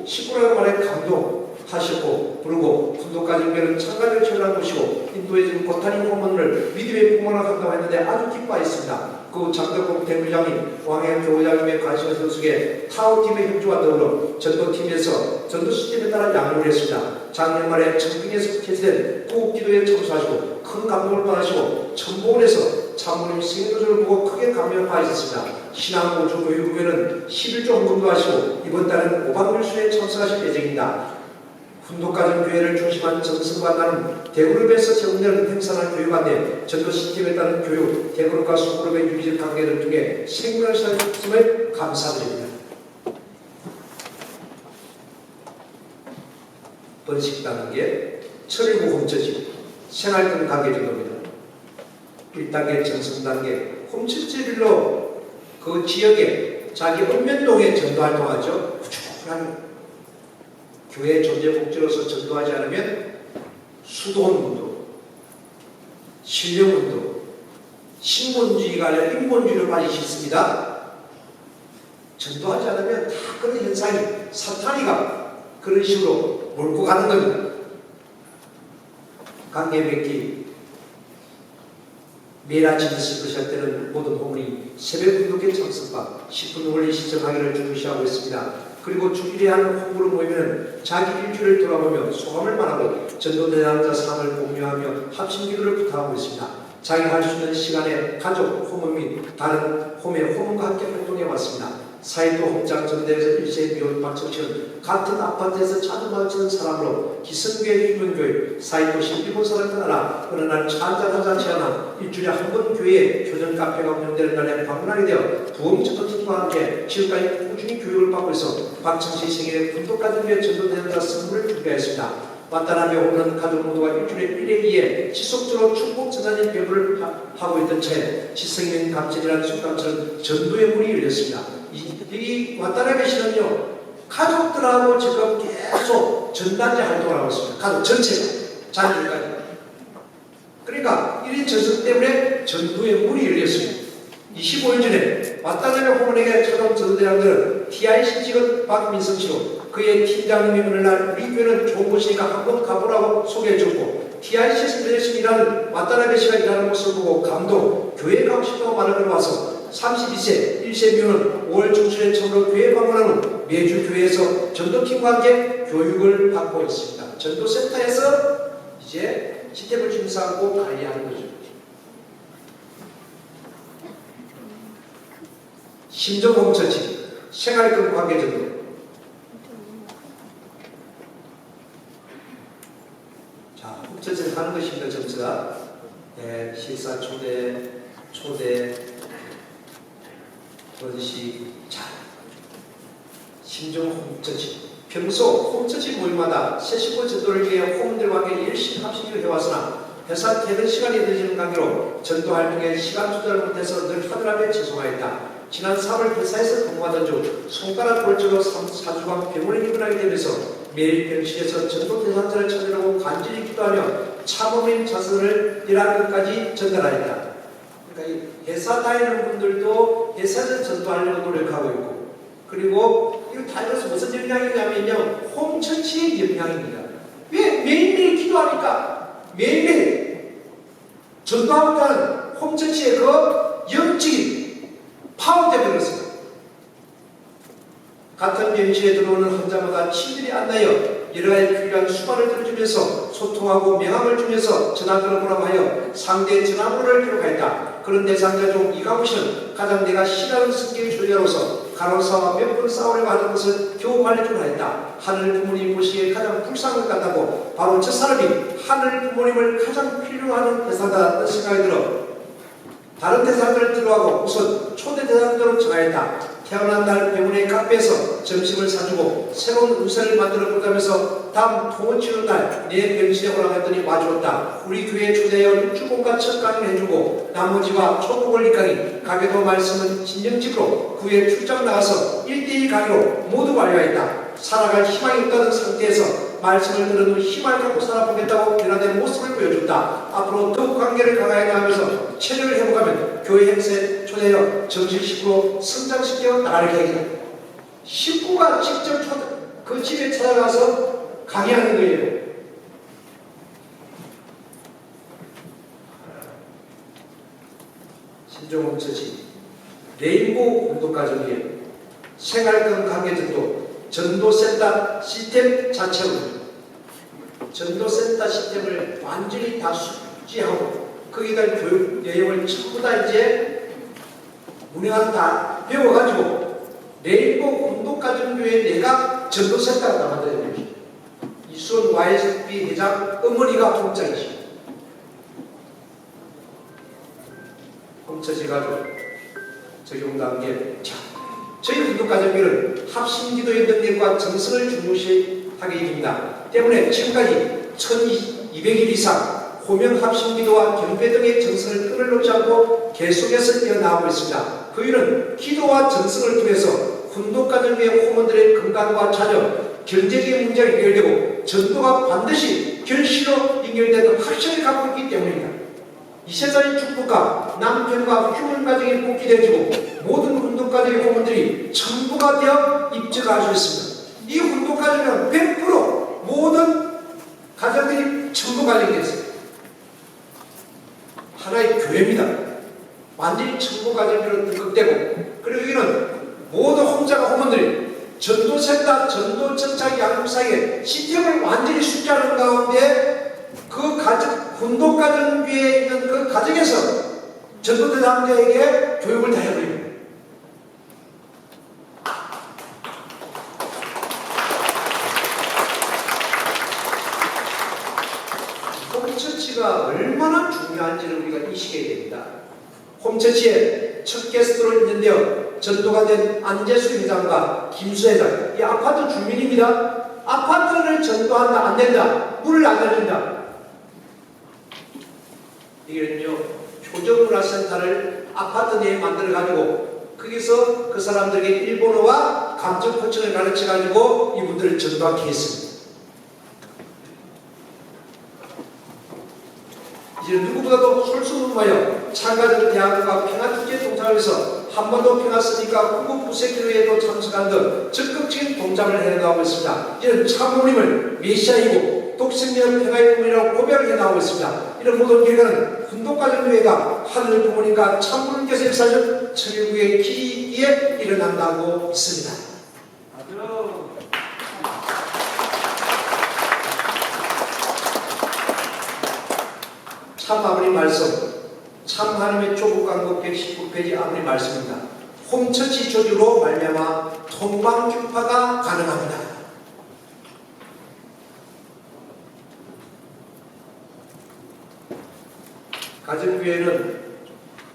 식구라는 말에 감동하셨고 그리고 군독가정교는 참가를 철회한 것이고 인도에 지금 고타리 호문을 믿음의 부모라 한다고 했는데 아주 기뻐했습니다. 그 장덕국 대표장님, 왕의 교장님의 관심을 선수에 타워팀의 협조와 더불어 전도팀에서 전도 시스템에 따라 양육을 했습니다. 작년 말에 청빙에서 개최된 구국기도에 참석하시고 큰 감동을 받으시고 천복을 해서 참모님 승인도전을 보고 크게 감명을 받으셨습니다. 신앙보조 교육부에는 11조 헌금도 하시고 이번 달은 5박 6일에 참석하실 예정입니다. 훈독가정 교회를 중심한 정성과 나눔, 대그룹에서 제공되는 행사나 교육 안내, 전도 시스템에 따른 교육, 대그룹과 소그룹의 유기적 관계를 통해 생명을 살렸음을 감사드립니다. 번식 단계, 철일구 홈처집, 생활권 관계 정도입니다. 1단계 정성 단계, 홈처집일로 그 지역에 자기 읍면동에 전도활동하죠. 꾸준한 교회 존재 목적으로서 전도하지 않으면 수도원운동, 신령운동, 신본주의가 아니라 인본주의로 빠지시 있습니다. 전도하지 않으면 다 그런 현상이 사탄이가 그런 식으로 몰고 가는 겁니다. 관계 맺기, 매일 아침 시작할 때는 모든 호문이 새벽 운동회 참석과 10분 원리 시청하기를 중시하고 있습니다. 그리고 주일에 하는 홍보를 모이면 자기 일주일을 돌아보며 소감을 말하고 전도대상자 상을 공유하며 합심기도를 부탁하고 있습니다. 자기가 할 수 있는 시간에 가족, 호모 및 다른 홈의 호문과 함께 활동해 왔습니다. 사이도 홈장 전대에서 일세 미혼 박정철 같은 아파트에서 차도 마주치는 사람으로 기성교회 휴men교회 사이도시 일본 사람 떠나라 어느 날 차 한잔하자 제안한 일주일에 한 번 교회에 교전 카페가 운영되는 날에 방문하게 되어 부흥전도팀과 함께 지금까지 꾸준히 교육을 받고 있어 박정철 생일에 군독가정교회 전도대상자 선물을 준비하였습니다. 왔다나며 오는 가족 모두가 일주일에 1회 2회 지속적으로 축복 전자진 배부를 하고 있던 채 지성인 감전이라는 순간처럼 전도의 문이 열렸습니다. 이 왔다나며 씨는요 가족들하고 지금 계속 전단지 활동을 하고 있습니다. 가족 전체가 자녀들까지. 그러니까 1인 전선 때문에 전도의 문이 열렸습니다. 25일 전에 왔다나며 호문에게 찾아온 전도대장들은 TIC 직원 박민성 씨로 그의 팀장님이 어느 날 우리 교회는 좋은 곳이니까 한번 가보라고 소개해주고 TIC에서 열심히 일하는 왔다나며 씨가 일하는 모습을 보고 감동, 교회 가고 싶다고 말을 걸어와서 32세 1세 묘는 5월 중순에 처음으로 교회 방문한 후 매주 교회에서 전도팀과 함께 교육을 받고 있습니다. 전도센터에서 이제 시스템을 준수하고 관리하는 거죠. 심정홈처치, 생활권 관계전도. 자, 홈처치를 하는 것입니다. 점수가 식사 초대 번식. 자, 심정 홈처치. 평소 홈처치 모임마다 새 식구 전도를 위해 호문들과 함께 열심히 합심을 해왔으나 회사 퇴근 시간이 늦어지는 관계로 전도 활동에 시간 투자를 못해서 늘 하늘앞에 죄송하였다. 지난 3월 회사에서 근무하던 중 손가락 골절로 4주간 병원에 입원하게 되면서 매일 병실에서 전도 대상자를 찾으려고 간절히 기도하며 참음인 자선을 1학년까지 전달하였다. 그러니까 이 회사 다니는 분들도 회사에서 전도하려고 노력하고 있고 그리고 이거 다이어서 무슨 영향이냐면요 홈처치의 영향입니다. 왜? 매일매일 기도하니까 매일매일 전도하니까 홈처치의 그 영적인 파워 때문에 그렇습니다. 같은 병실에 들어오는 환자마다 친들이 안나여 여러가지 필요한 수발을 들어주면서 소통하고 명함을 주면서 전화번호 보라고 하여 상대의 전화번호를 기록하였다. 그런 대상자 중 이강우 씨는 가장 내가 싫어하는 성격의 조자로서 간호사와 몇 번 싸우려고 하는 것을 겨우 말해주려 했다. 하늘 부모님 보시기에 가장 불쌍한 것 같다고 바로 저 사람이 하늘 부모님을 가장 필요하는 대상자라는 생각이 들어 다른 대상자를 들어가고 우선 초대 대상자로 정하였다. 태어난 날 병원의 카페에서 점심을 사주고 새로운 의사를 만들어 보자면서 다음 통원치료 날 내 병실에 오라고 했더니 와주었다. 우리 교회에 초대하여 6주봉과 첫 강의를 해주고 나머지와 초보원리 강의, 가게도 말씀은 진정집으로 그 후에 출장 나가서 1대1 강의로 모두 완료했다. 살아갈 희망이 없다는 상태에서 말씀을 들은 후 희망을 갖고 살아보겠다고 변화된 모습을 보여줬다. 앞으로 더욱 관계를 강화해 나가면서 체력을 회복하면 교회 행사에 초대하여 정식 식구로 성장시켜 나갈 계획이다. 식구가 직접 그 집에 찾아가서 강의하는 거예요. 기종홈처치, 레인보우 공동가정기업, 생활권 관계등도 전도센터 시스템 자체로 전도센터 시스템을 완전히 다 숙지하고 거기다 교육 내용을 전부 다 이제 운영을 다 배워가지고 레인보우 공동가정교회 내각 전도센터가 다 만들어야 됩니다. 이수원 YSP 회장 어머니가 공장이시고 홈처치가지고 적용단계. 자, 저희 공동가정교회는 합심기도의 능력과 정성을 중요시하게 됩니다. 때문에 지금까지 1200일 이상 호명 합심기도와 경배 등의 정성을 끈을 놓지 않고 계속해서 이어나가고 있습니다. 그 이유는 기도와 정성을 통해서 공동가정교회 호문들의 건강과 자녀, 경제적인 문제가 해결되고 전도가 반드시 결실로 연결되는 확신을 갖고 있기 때문입니다. 이 세상의 축복과 남편과 휴먼 가정이 복귀되어지고 모든 운동가정의 호문들이 전부가 되어 입증할 수 있습니다. 이 운동가정은 100% 모든 가정들이 전부 관련되어 있습니다. 하나의 교회입니다. 완전히 전부 가정으로 등극되고, 그리고 여기는 모든 홍자가 호문들이 전도센터, 전도정착 양육 사이에 시스템을 완전히 숙지하는 가운데 그 가정, 운동가정교회에 있는 그 가정에서 전도대상자에게 교육을 다 해버립니다. 홈처치가 얼마나 중요한지를 우리가 인식해야 됩니다. 홈처치에 첫 게스트로 있는데요, 전도가 된 안재수 회장과 김수 회장, 이 아파트 주민입니다. 아파트를 전도한다, 안 된다, 문을 안 열린다. 이게는요, 표적문화센터를 아파트 내에 만들어가지고 거기서 그 사람들에게 일본어와 감정코칭을 가르쳐가지고 이분들을 전도하게 했습니다. 이제 누구보다도 솔선수범하여 참가자들 대학과 평화축제 동참에서 한 번도 평화 쓰니까 구급 부세기도에도 참석한 등 적극적인 동참을 해나가고 있습니다. 이런 참모님을 메시아이고 독생명 평화의 꿈이라고 고백을 해나가고 있습니다. 이런 모든 결과는 운동가정교회가 하늘 부모님과 참모님께서 역사하신 천일국의 기기에 일어난다고 있습니다. 참 아버님 말씀, 참 하나님의 조국강국 119페이지 아버님 말씀입니다. 홈처치 조주로 말미암아 통방규파가 가능합니다. 가정교회는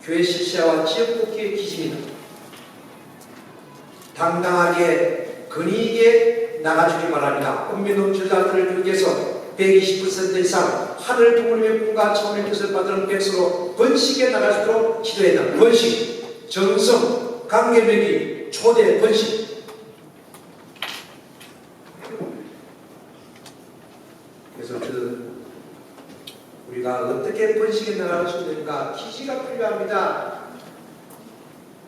교회 실시와 지역복귀의 기준입니다. 당당하게 근위있게 나가주기 바랍니다. 은밀한 주자들을 교육해서 120% 이상 하늘 부모님의 꿈과 차원의 뜻을 받는 백성으로 번식에 나갈 수 있도록 기도해라. 번식, 정성, 관계맺기, 초대, 번식. 그래서 우리가 어떻게 번식에 나갈 수 있는가 기지가 필요합니다.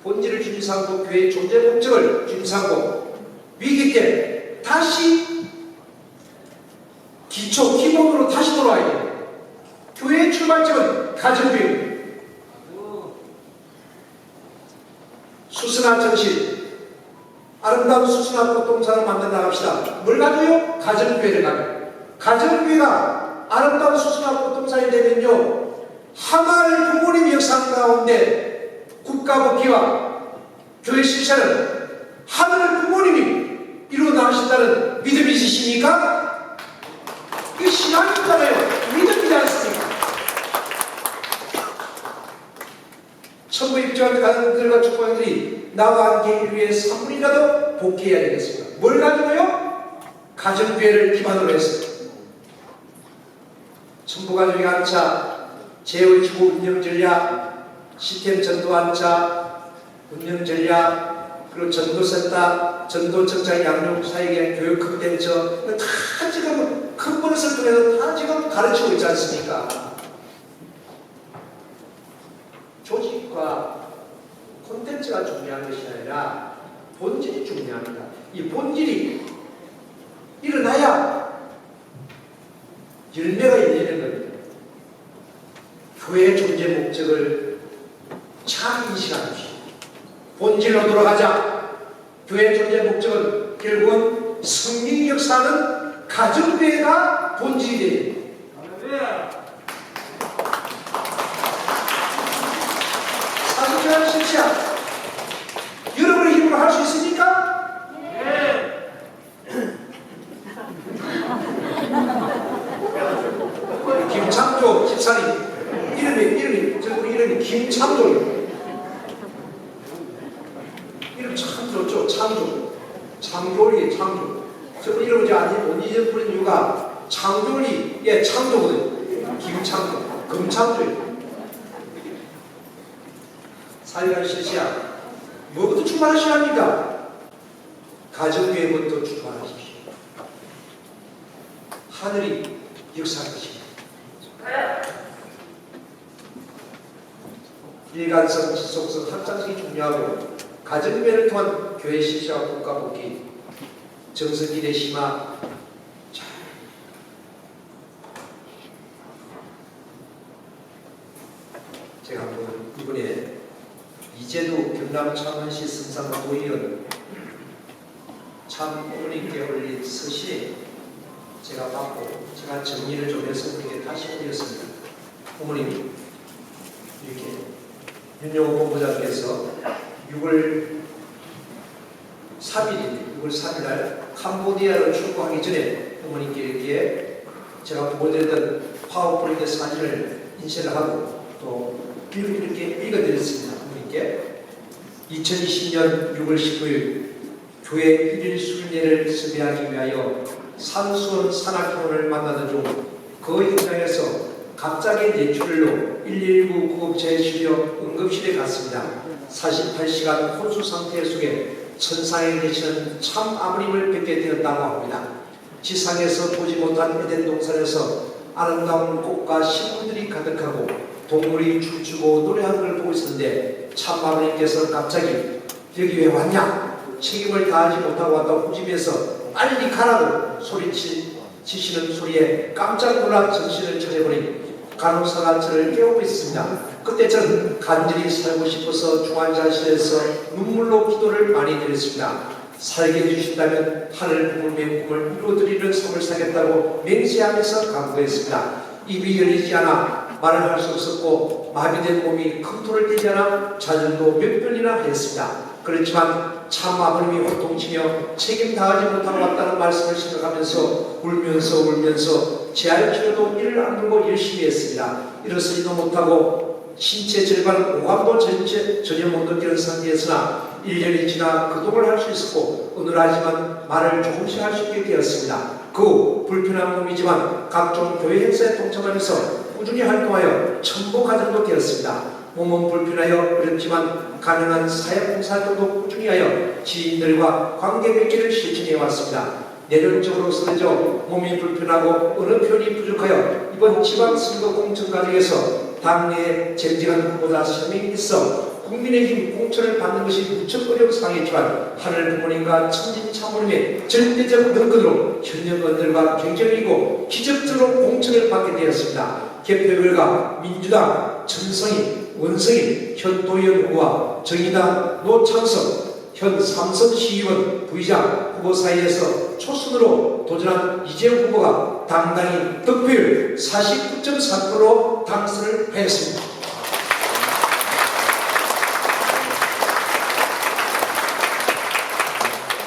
본질을 준비하고 교회의 존재 목적을 준비하고 위기 때 다시 기본으로 다시 돌아와야 돼요. 교회의 출발점은 가정교회입니다. 수선화 정신, 아름다운 수선화 꽃동산을 만들어 나갑시다. 뭘 가져요? 가정교회를 가져요. 가정교회가 아름다운 수선화 꽃동산이 되면요, 하나의 부모님 역사 가운데 국가복귀와 교회 실체는 하늘 부모님이 이루어 나가신다는 믿음이 있으십니까? 그 신앙이잖아요. 믿음이지 않습니까? 천국 입주한 가정들과 축복자들이 나와 함께 위해 3분이라도 복귀해야 되겠습니다. 뭘 가지고요? 가정교회를 기반으로 해서 천부가족의 한차, 제의지구 운영 전략, 시스템 전도 한차, 운영 전략, 그리고 전도센터, 전도정착 양육 사역의 교육 컨텐츠 다 지금 큰 버릇을 통해서 다 지금 가르치고 있지 않습니까? 조직과 콘텐츠가 중요한 것이 아니라 본질이 중요합니다. 이 본질이 일어나야 열매가 열리는 겁니다. 교회의 존재 목적을 잘 본질로 돌아가자. 교회 존재 목적은 결국은 성령 역사는 가정교회가 본질이 됩니다. 사도전 실시야 여러분의 힘으로 할 수 있습니까? 네. 김창조 집사님 이름이 김창조예요. 이름 참 좋죠. 창조리 창조. 저 이름을 이제 못 잊어버린 이유가 창조리의 창조거든요. 김창조, 금창조예요. 사회가 실시야 뭐부터 출발하셔야 합니까? 가정교회부터 출발하십시오. 하늘이 역사하십니다. 일관성, 지속성, 확장성이 중요하고 가정교회를 통한 교회 실시와 국가 복귀, 정서기대 심화. 제가 한번 이번에 이제도 경남 창원시 성산도의원 참 어머님께 올린 서시에 제가 받고 제가 정리를 좀 해서 그렇게 다시 올렸습니다. 어머님 이렇게 윤영호 본부장께서 6월 3일 날 캄보디아로 출국하기 전에 어머님께 이렇게 제가 보여드렸던 파워포인트 사진을 인쇄를 하고 또 이렇게 읽어드렸습니다. 어머님께 2020년 6월 19일 교회 1일 순례를 섭외하기 위하여 산수원 산악회원을 만나던 중 그 현장에서 갑자기 뇌출혈로 119 구급차에 실려 응급실에 갔습니다. 48시간 혼수 상태 속에 천상에 계시는 참 아버님을 뵙게 되었다고 합니다. 지상에서 보지 못한 에덴 동산에서 아름다운 꽃과 식물들이 가득하고 동물이 춤추고 노래하는 걸 보고 있었는데 참 아버님께서 갑자기 여기 왜 왔냐? 책임을 다하지 못하고 왔다고 후집에서 빨리 가라고 소리치시는 소리에 깜짝 놀라 정신을 차려버린 간호사가 저를 깨우고 있습니다. 그때 저는 간절히 살고 싶어서 중환자실에서 눈물로 기도를 많이 드렸습니다. 살게 해주신다면 하늘 부모님의 꿈을 이루어드리는 삶을 살겠다고 맹세하면서 강구했습니다. 입이 열리지 않아 말을 할 수 없었고 마비된 몸이 컨트롤 되지 않아 자전도 몇 번이나 했습니다. 그렇지만 참 아버님이 호통치며 책임 다하지 못하고 왔다는 말씀을 생각하면서 울면서 재활치료도 이를 악물고 열심히 했습니다. 일어서지도 못하고 신체 절반 오감도 전혀 못 느끼는 상태였으나 1년이 지나 거동을 할 수 있었고 은은하지만 말을 조금씩 할 수 있게 되었습니다. 그 후 불편한 몸이지만 각종 교회 행사에 동참하면서 꾸준히 활동하여 천보 가정도 되었습니다. 몸은 불편하여 어렵지만 가능한 사회봉사활동도 꾸준히 하여 지인들과 관계 맺기를 실천해 왔습니다. 내면적으로 쓰러져 몸이 불편하고 어느 편이 부족하여 이번 지방선거 공천 과정에서 당내에 쟁쟁한 후보자 3명이 있어 국민의힘 공천을 받는 것이 무척 어려운 상황이지만 하늘 부모님과 천진 참모님의 절대적 능근으로 현역원들과 경쟁이고 기적적으로 공천을 받게 되었습니다. 개표 결과 민주당 전성희, 원성희 현 도의원 후보와 정의당 노창석 현 삼성시의원 부의장 후보 사이에서 초순으로 도전한 이재용 후보가 당당히 득표율 49.4%로 당선을 하였습니다.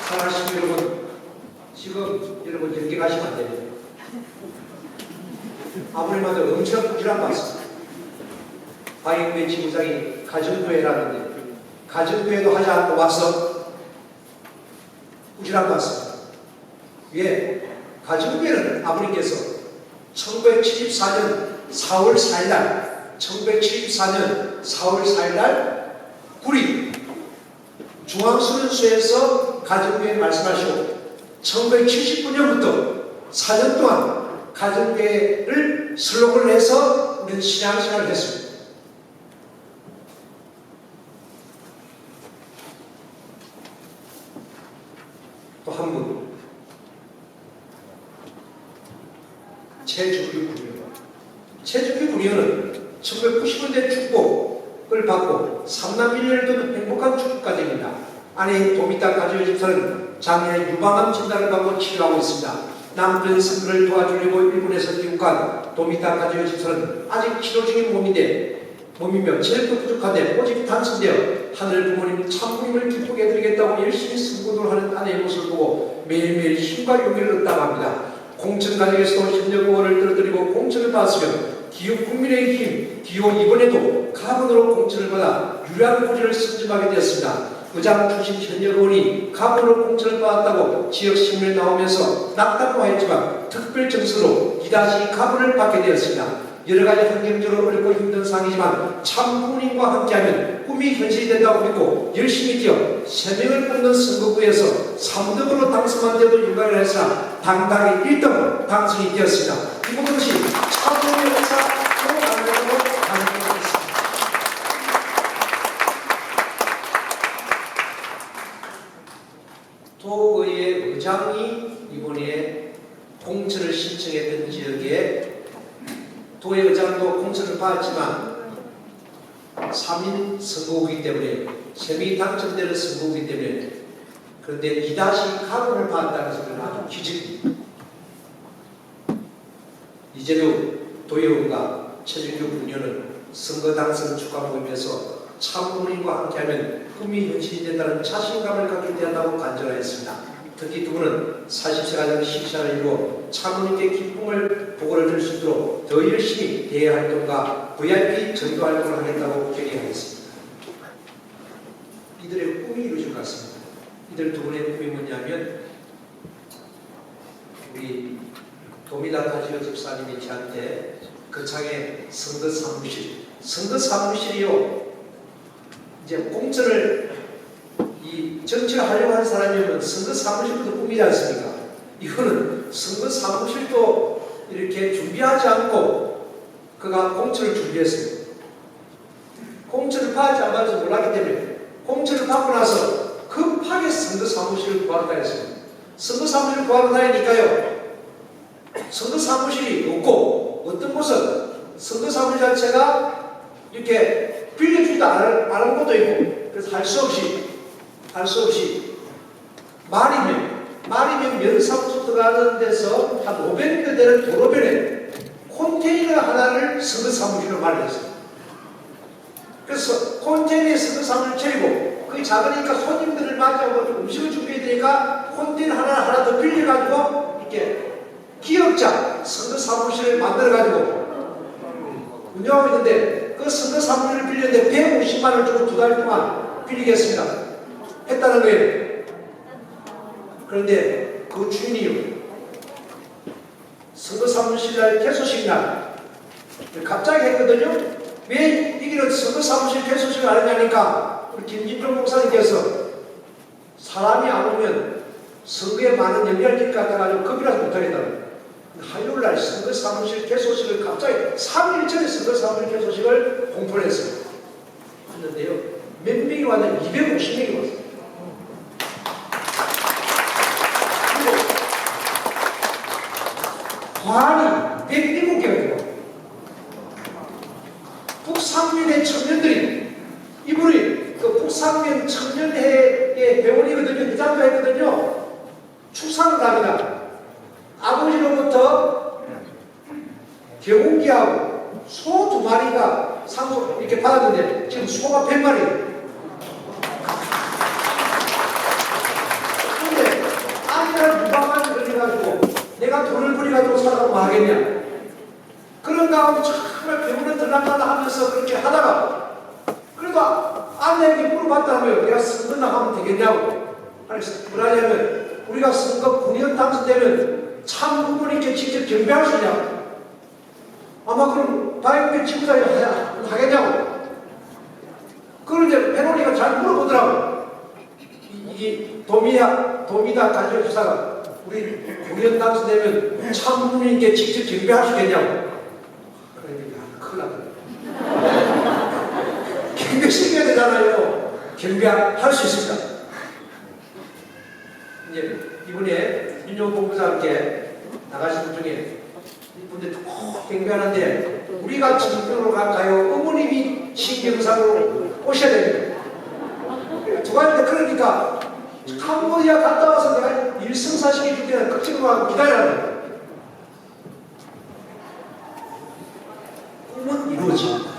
사랑하시는 여러분, 지금 여러분 여기 가시면 안 됩니다. 아버님한테 엄청 부지런 받습니다. 방역교회 지부장이 가정교회라는데 가정교회도 하지 않고 와서 부지런 받습니다. 왜? 가정교회는 아버님께서 1974년 4월 4일 구리 중앙수련소에서 가정교회 말씀하시고 1979년부터 4년 동안 가정교회를 슬로건을 해서 우리는 신앙생활을 했습니다. 또 한 분, 최주규 군의원. 최주규 군의원은 1990년대 축복을 받고 삼남 일녀를 두는 행복한 축복가정입니다. 아내 도미타 가지오 집사는 장년에 유방암 진단을 받고 치료하고 있습니다. 남편 승부를 도와주려고 일본에서 귀국한 도미타 가지오 집사는 아직 치료 중인 몸이며 체력도 부족한데 오직 당선되어 하늘 부모님 참부님을 기쁘게 해드리겠다고 열심히 승부를 하는 아내의 모습을 보고 매일매일 힘과 용기를 얻다고 합니다. 공천 가정에서도 협력 의원을 들어드리고 공천을 받았으며 기호 국민의힘 기호 이번에도 가번으로 공천을 받아 유일한 고지를 승진하게 되었습니다. 의장 출신 현역 의원이 가번으로 공천을 받았다고 지역신문에 나오면서 낙담하였지만 특별 정서로 2-2 가번을 받게 되었습니다. 여러가지 환경적으로 어렵고 힘든 상황이지만 참 부모님과 함께하면 꿈이 현실이 된다고 믿고 열심히 뛰어 3명을 뽑는 선거구에서 3등으로 당선만 돼도 유감을 했으나 당당히 1등 당선이 되었습니다. 이 모든 것이 참부모님의 의사 강력으로 가능했습니다. 도의회 의장이 이번에 공천을 신청했던 지역에 도의 의장도 공천을 받았지만 3인 선거구이기 때문에 3명이 당첨되는 선거구이기 때문에 그런데 2-2 가번을 받았다는 것은 아주 기적입니다. 이재료 도의원과 최준규 군의원은 선거 당선 축하 모임에서 참부모님과 함께하면 꿈이 현실이 된다는 자신감을 갖게 되었다고 간절하였습니다. 특히 두 분은 40세가 된 식사를 이루어 참부모님께 기쁨을 보고를 줄 수 있도록 더 열심히 대외 활동과 VIP 전도 활동을 하겠다고 결의하였습니다. 이들의 꿈이 이루어질 것 같습니다. 이들 두 분의 꿈이 뭐냐면 우리 도미다 가지오 집사님이 저한테 거창의 선거 사무실이요. 이제 공천을 정치를 하려고 하는 사람이면 선거 사무실도 꿈이지 않습니까? 이거는 선거 사무실도 이렇게 준비하지 않고 그가 공천을 준비했습니다. 공천을 받지 안 받을지 몰랐기 때문에 공천을 받고 나서 급하게 선거 사무실을 구하러 다녔습니다. 선거 사무실을 구하러 다니니까요. 선거 사무실이 없고 어떤 곳은 선거 사무실 자체가 이렇게 빌려주지도 않은 것도 있고 그래서 할 수 없이 말이면 면사무소 들어가는 데서 한 500m 되는 도로변에 컨테이너 하나를 선거 사무실로 마련했어요. 그래서 컨테이너에 선거 사무실을 차리고 그게 작으니까 손님들을 맞이하고 음식을 준비해야 되니까 컨테이너 하나 더 빌려가지고 이렇게 기업자 선거 사무실을 만들어가지고 운영하고 있는데 그 선거 사무실을 빌렸는데 150만 원을 주고 2달 동안 빌리겠습니다. 했다는 거예요. 그런데 그 주인이요. 선거 사무실 날 개소식 날 갑자기 했거든요. 왜 이기는 선거 사무실 개소식을 안 했냐니까 우리 김진종 목사님께서 사람이 안 오면 선거에 많은 영향을 끼칠 것 같아가지고 겁이라도 못하겠다고. 화요일날 선거 사무실 개소식을 갑자기 3일 전에 선거 사무실 개소식을 공포를 했어요. 했는데요. 몇 명이 왔냐? 250명이 왔어요. 관이 107개가 되고 북상면의 청년들이 이분이 그 북상면 청년회의 회원이거든요. 회장도 했거든요. 축상을 합니다. 아버지로부터 경운기하고 소 2마리가 상속 이렇게 받았는데 지금 소가 100마리. 근데 아니랑 유방암이 걸려가지고 내가 돈을 벌여가지고 살아가면 뭐 하겠냐. 그런 가운데 정말 병원에 들락날락 하면서 그렇게 하다가 그래도 아내에게 물어봤다면 내가 선거 나가면 되겠냐고. 그래서 뭐라냐면 우리가 선거 9년 당선되면 참 부모님께 직접 경배할 수 있냐고. 아마 그럼 다행히 지구장이 하겠냐고. 그걸 이제 페로니가 잘 물어보더라고. 이게 도미다 가지오 집사가 우리 9년 당선되면 참 부모님께 직접 경배할 수 있겠냐고. 그러니까 큰일 났네. 경배시켜야 되잖아요. 경배할 수 있습니다. 이제 이번에 윤용 본부장과 함께 나가신 분 중에 이분들 꼭 경배하는데 우리가 정병으로 갈까요? 어머님이 신경상으로 오셔야 됩니다. 두 가지인데, 그러니까 캄보디아 갔다 와서 내가 일성사시켜 줄 때는 걱정하고 기다려야 돼. 꿈은 이루어집니다.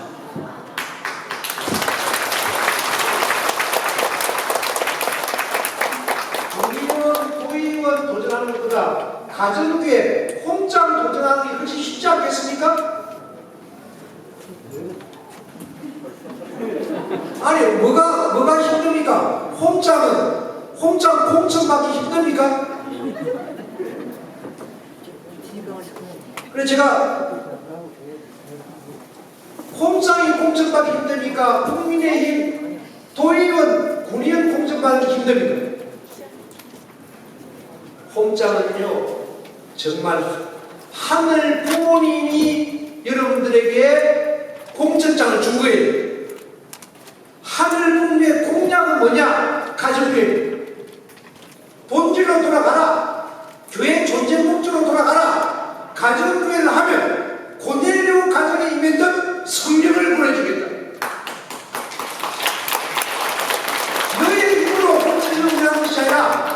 도의원 도전하는 것보다 가정교회 홈장 도전하는 게 훨씬 쉽지 않겠습니까? 아니 뭐가 힘듭니까? 홈장 공천받기 힘듭니까? 그래서 제가 홈장이 공천받기 힘듭니까? 국민의힘 도의원 군의원 공천받기 힘듭니까? 홈장은요, 정말 하늘 부모님이 여러분들에게 공천장을 준 거예요. 하늘 부모님의 공약은 뭐냐? 가정교회. 본질로 돌아가라. 교회 존재 목적으로 돌아가라. 가정교회를 하면 고넬료 가정에 임했던 성령을 보내주겠다. 너의 힘으로 홈처치를 운영하는 것이 아니라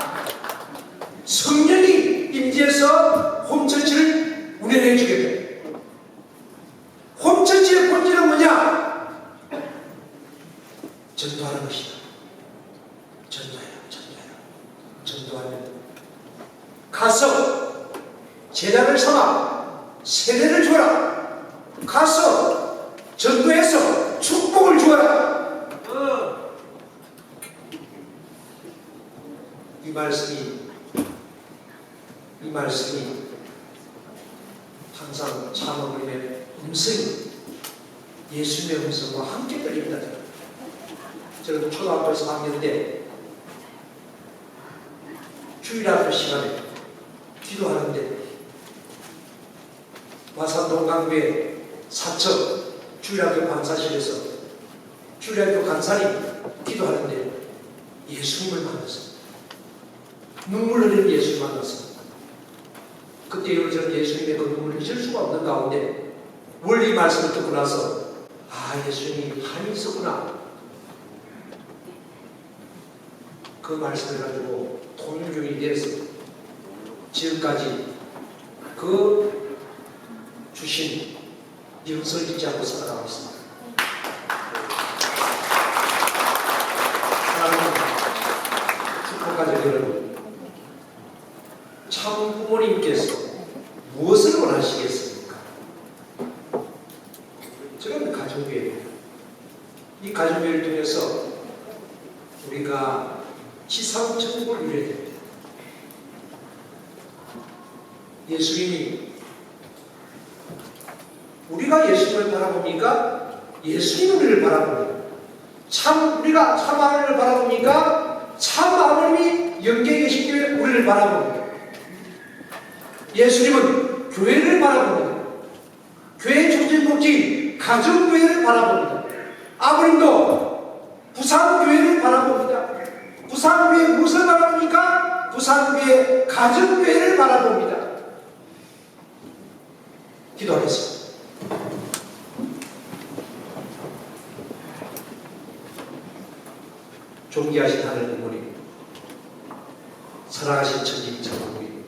성령이 임재해서 홈처치를 운영해 주겠다. 홈처치의 본질은 뭐냐? 전도하는 것이다. 전도하면 가서 제자를 삼아 세례를 주어라. 가서 전도해서 축복을 주어라. 이 말씀이 항상 참어버림의 음성이 예수님의 음성과 함께 들립니다. 저는 초등학교 4학년 때 주일학교 시간에 기도하는데 마산동강교회 사척 주일학교 강사실에서 주일학교 강사님 기도하는데 예수님을 만났습니다. 눈물 흘리는 예수님을 만났습니다. 그때 이후로 저는 예수님의 그 눈물을 잊을 수가 없는 가운데 원리 말씀을 듣고 나서 예수님이 한이 있었구나. 그 말씀을 가지고 통일교인이 돼서 지금까지 그 주신 영성을 잊지 않고 살아가고 있습니다. 사랑하는 축복가족 여러분, 참 부모님께서 무엇을 원하시겠습니까? 저는 가정교회입니다. 이 가정교회를 통해서 우리가 지상천국을 누려야 됩니다. 예수님이 우리가 예수님을 바라봅니까? 예수님이 우리를 바라봅니다. 우리가 참 하나님을 바라봅니까? 참 아버님이 영계에 계신 교회 우리를 바라봅니다. 예수님은 교회를 바라봅니다. 교회의 존재 목적인 가정교회를 바라봅니다. 아버님도 부산교회를 바라봅니다. 부산교회 무엇을 바라봅니까? 부산교회 가정교회를 바라봅니다. 기도하겠습니다. 존귀하신 하늘 부모님, 사랑하신 천지 부모님,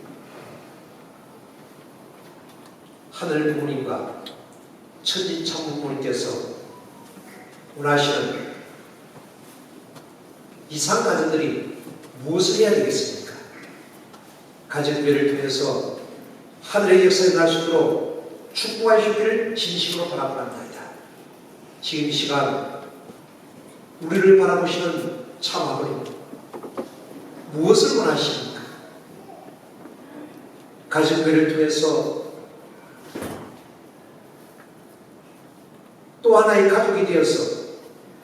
하늘 부모님과 천지 부모님께서 원하시는 이상 가정들이 무엇을 해야 되겠습니까? 가정교회를 통해서 하늘의 역사에 날 수 있도록 축복하시기를 진심으로 바라봅니다. 지금 이 시간 우리를 바라보시는 참 아버님, 무엇을 원하십니까? 가정교회를 통해서 또 하나의 가족이 되어서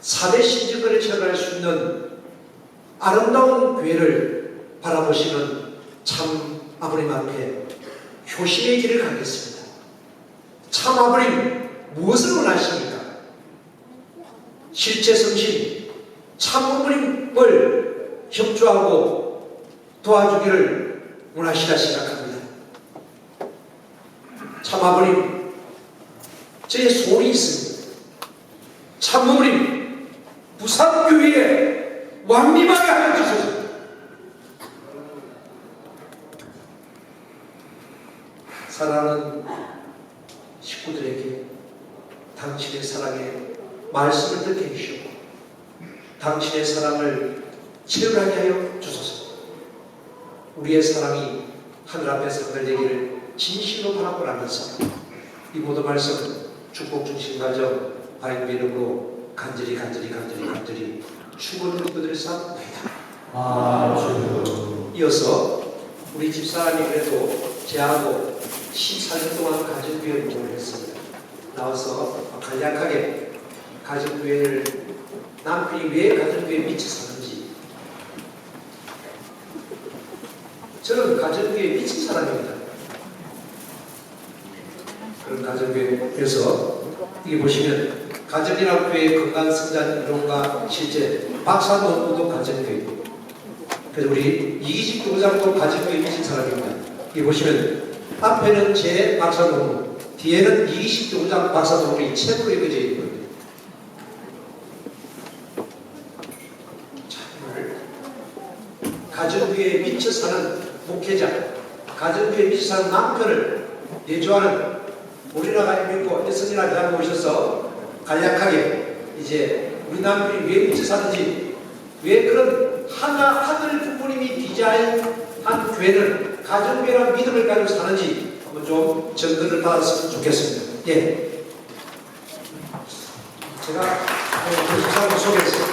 4대 신정을 체험할 수 있는 아름다운 교회를 바라보시는 참 아버님 앞에 효심의 길을 가겠습니다. 참 아버님, 무엇을 원하십니까? 실제 성신 참 어머님을 협조하고 도와주기를 원하시라 생각합니다. 참 아버님, 저의 소원이 있습니다. 참 어머님, 부산교회에 왕림하게 하여 주소서. 사랑하는 식구들에게 당신의 사랑의 말씀을 듣게 해주시고 당신의 사랑을 체험하게 하여 주소서. 우리의 사랑이 하늘 앞에서 하늘되기를 진실로 바라고 하면서 이 모든 말씀 축복 중심 가정 바른 이름으로 간절히 축원을 기도드렸사옵나이다. 이어서 우리 집사람이 그래도 제하고 14년 동안 가정교회 운동을 했습니다. 나와서 간략하게 가정교회를 남편이 왜 가정교회에 미쳐 사는지. 저는 가정교회에 미친 사람입니다. 그런 가정교회에서 이게 보시면 가정이라고 교회의 건강 성장 이론과 실제 박사 논문도 가정교회고, 그래서 우리 이기식 교장도 가정교회에 미친 사람입니다. 이게 보시면 앞에는 제 박사 논문, 뒤에는 이기식 교장 박사 논문이 책으로 읽어져 있거든요. 가정교회에 미쳐 사는 목회자, 가정교회에 미쳐 사는 남편을 내조하는 우리나라 믿고 애선이나 대학 오셔서 간략하게 이제 우리 남편이 왜 미쳐 사는지, 왜 그런 하늘 부모님이 디자인한 교회는 가정교회라는 믿음을 가지고 사는지 한번 좀 전달을 받았으면 좋겠습니다. 예. 제가 교수사를 소개했습니다.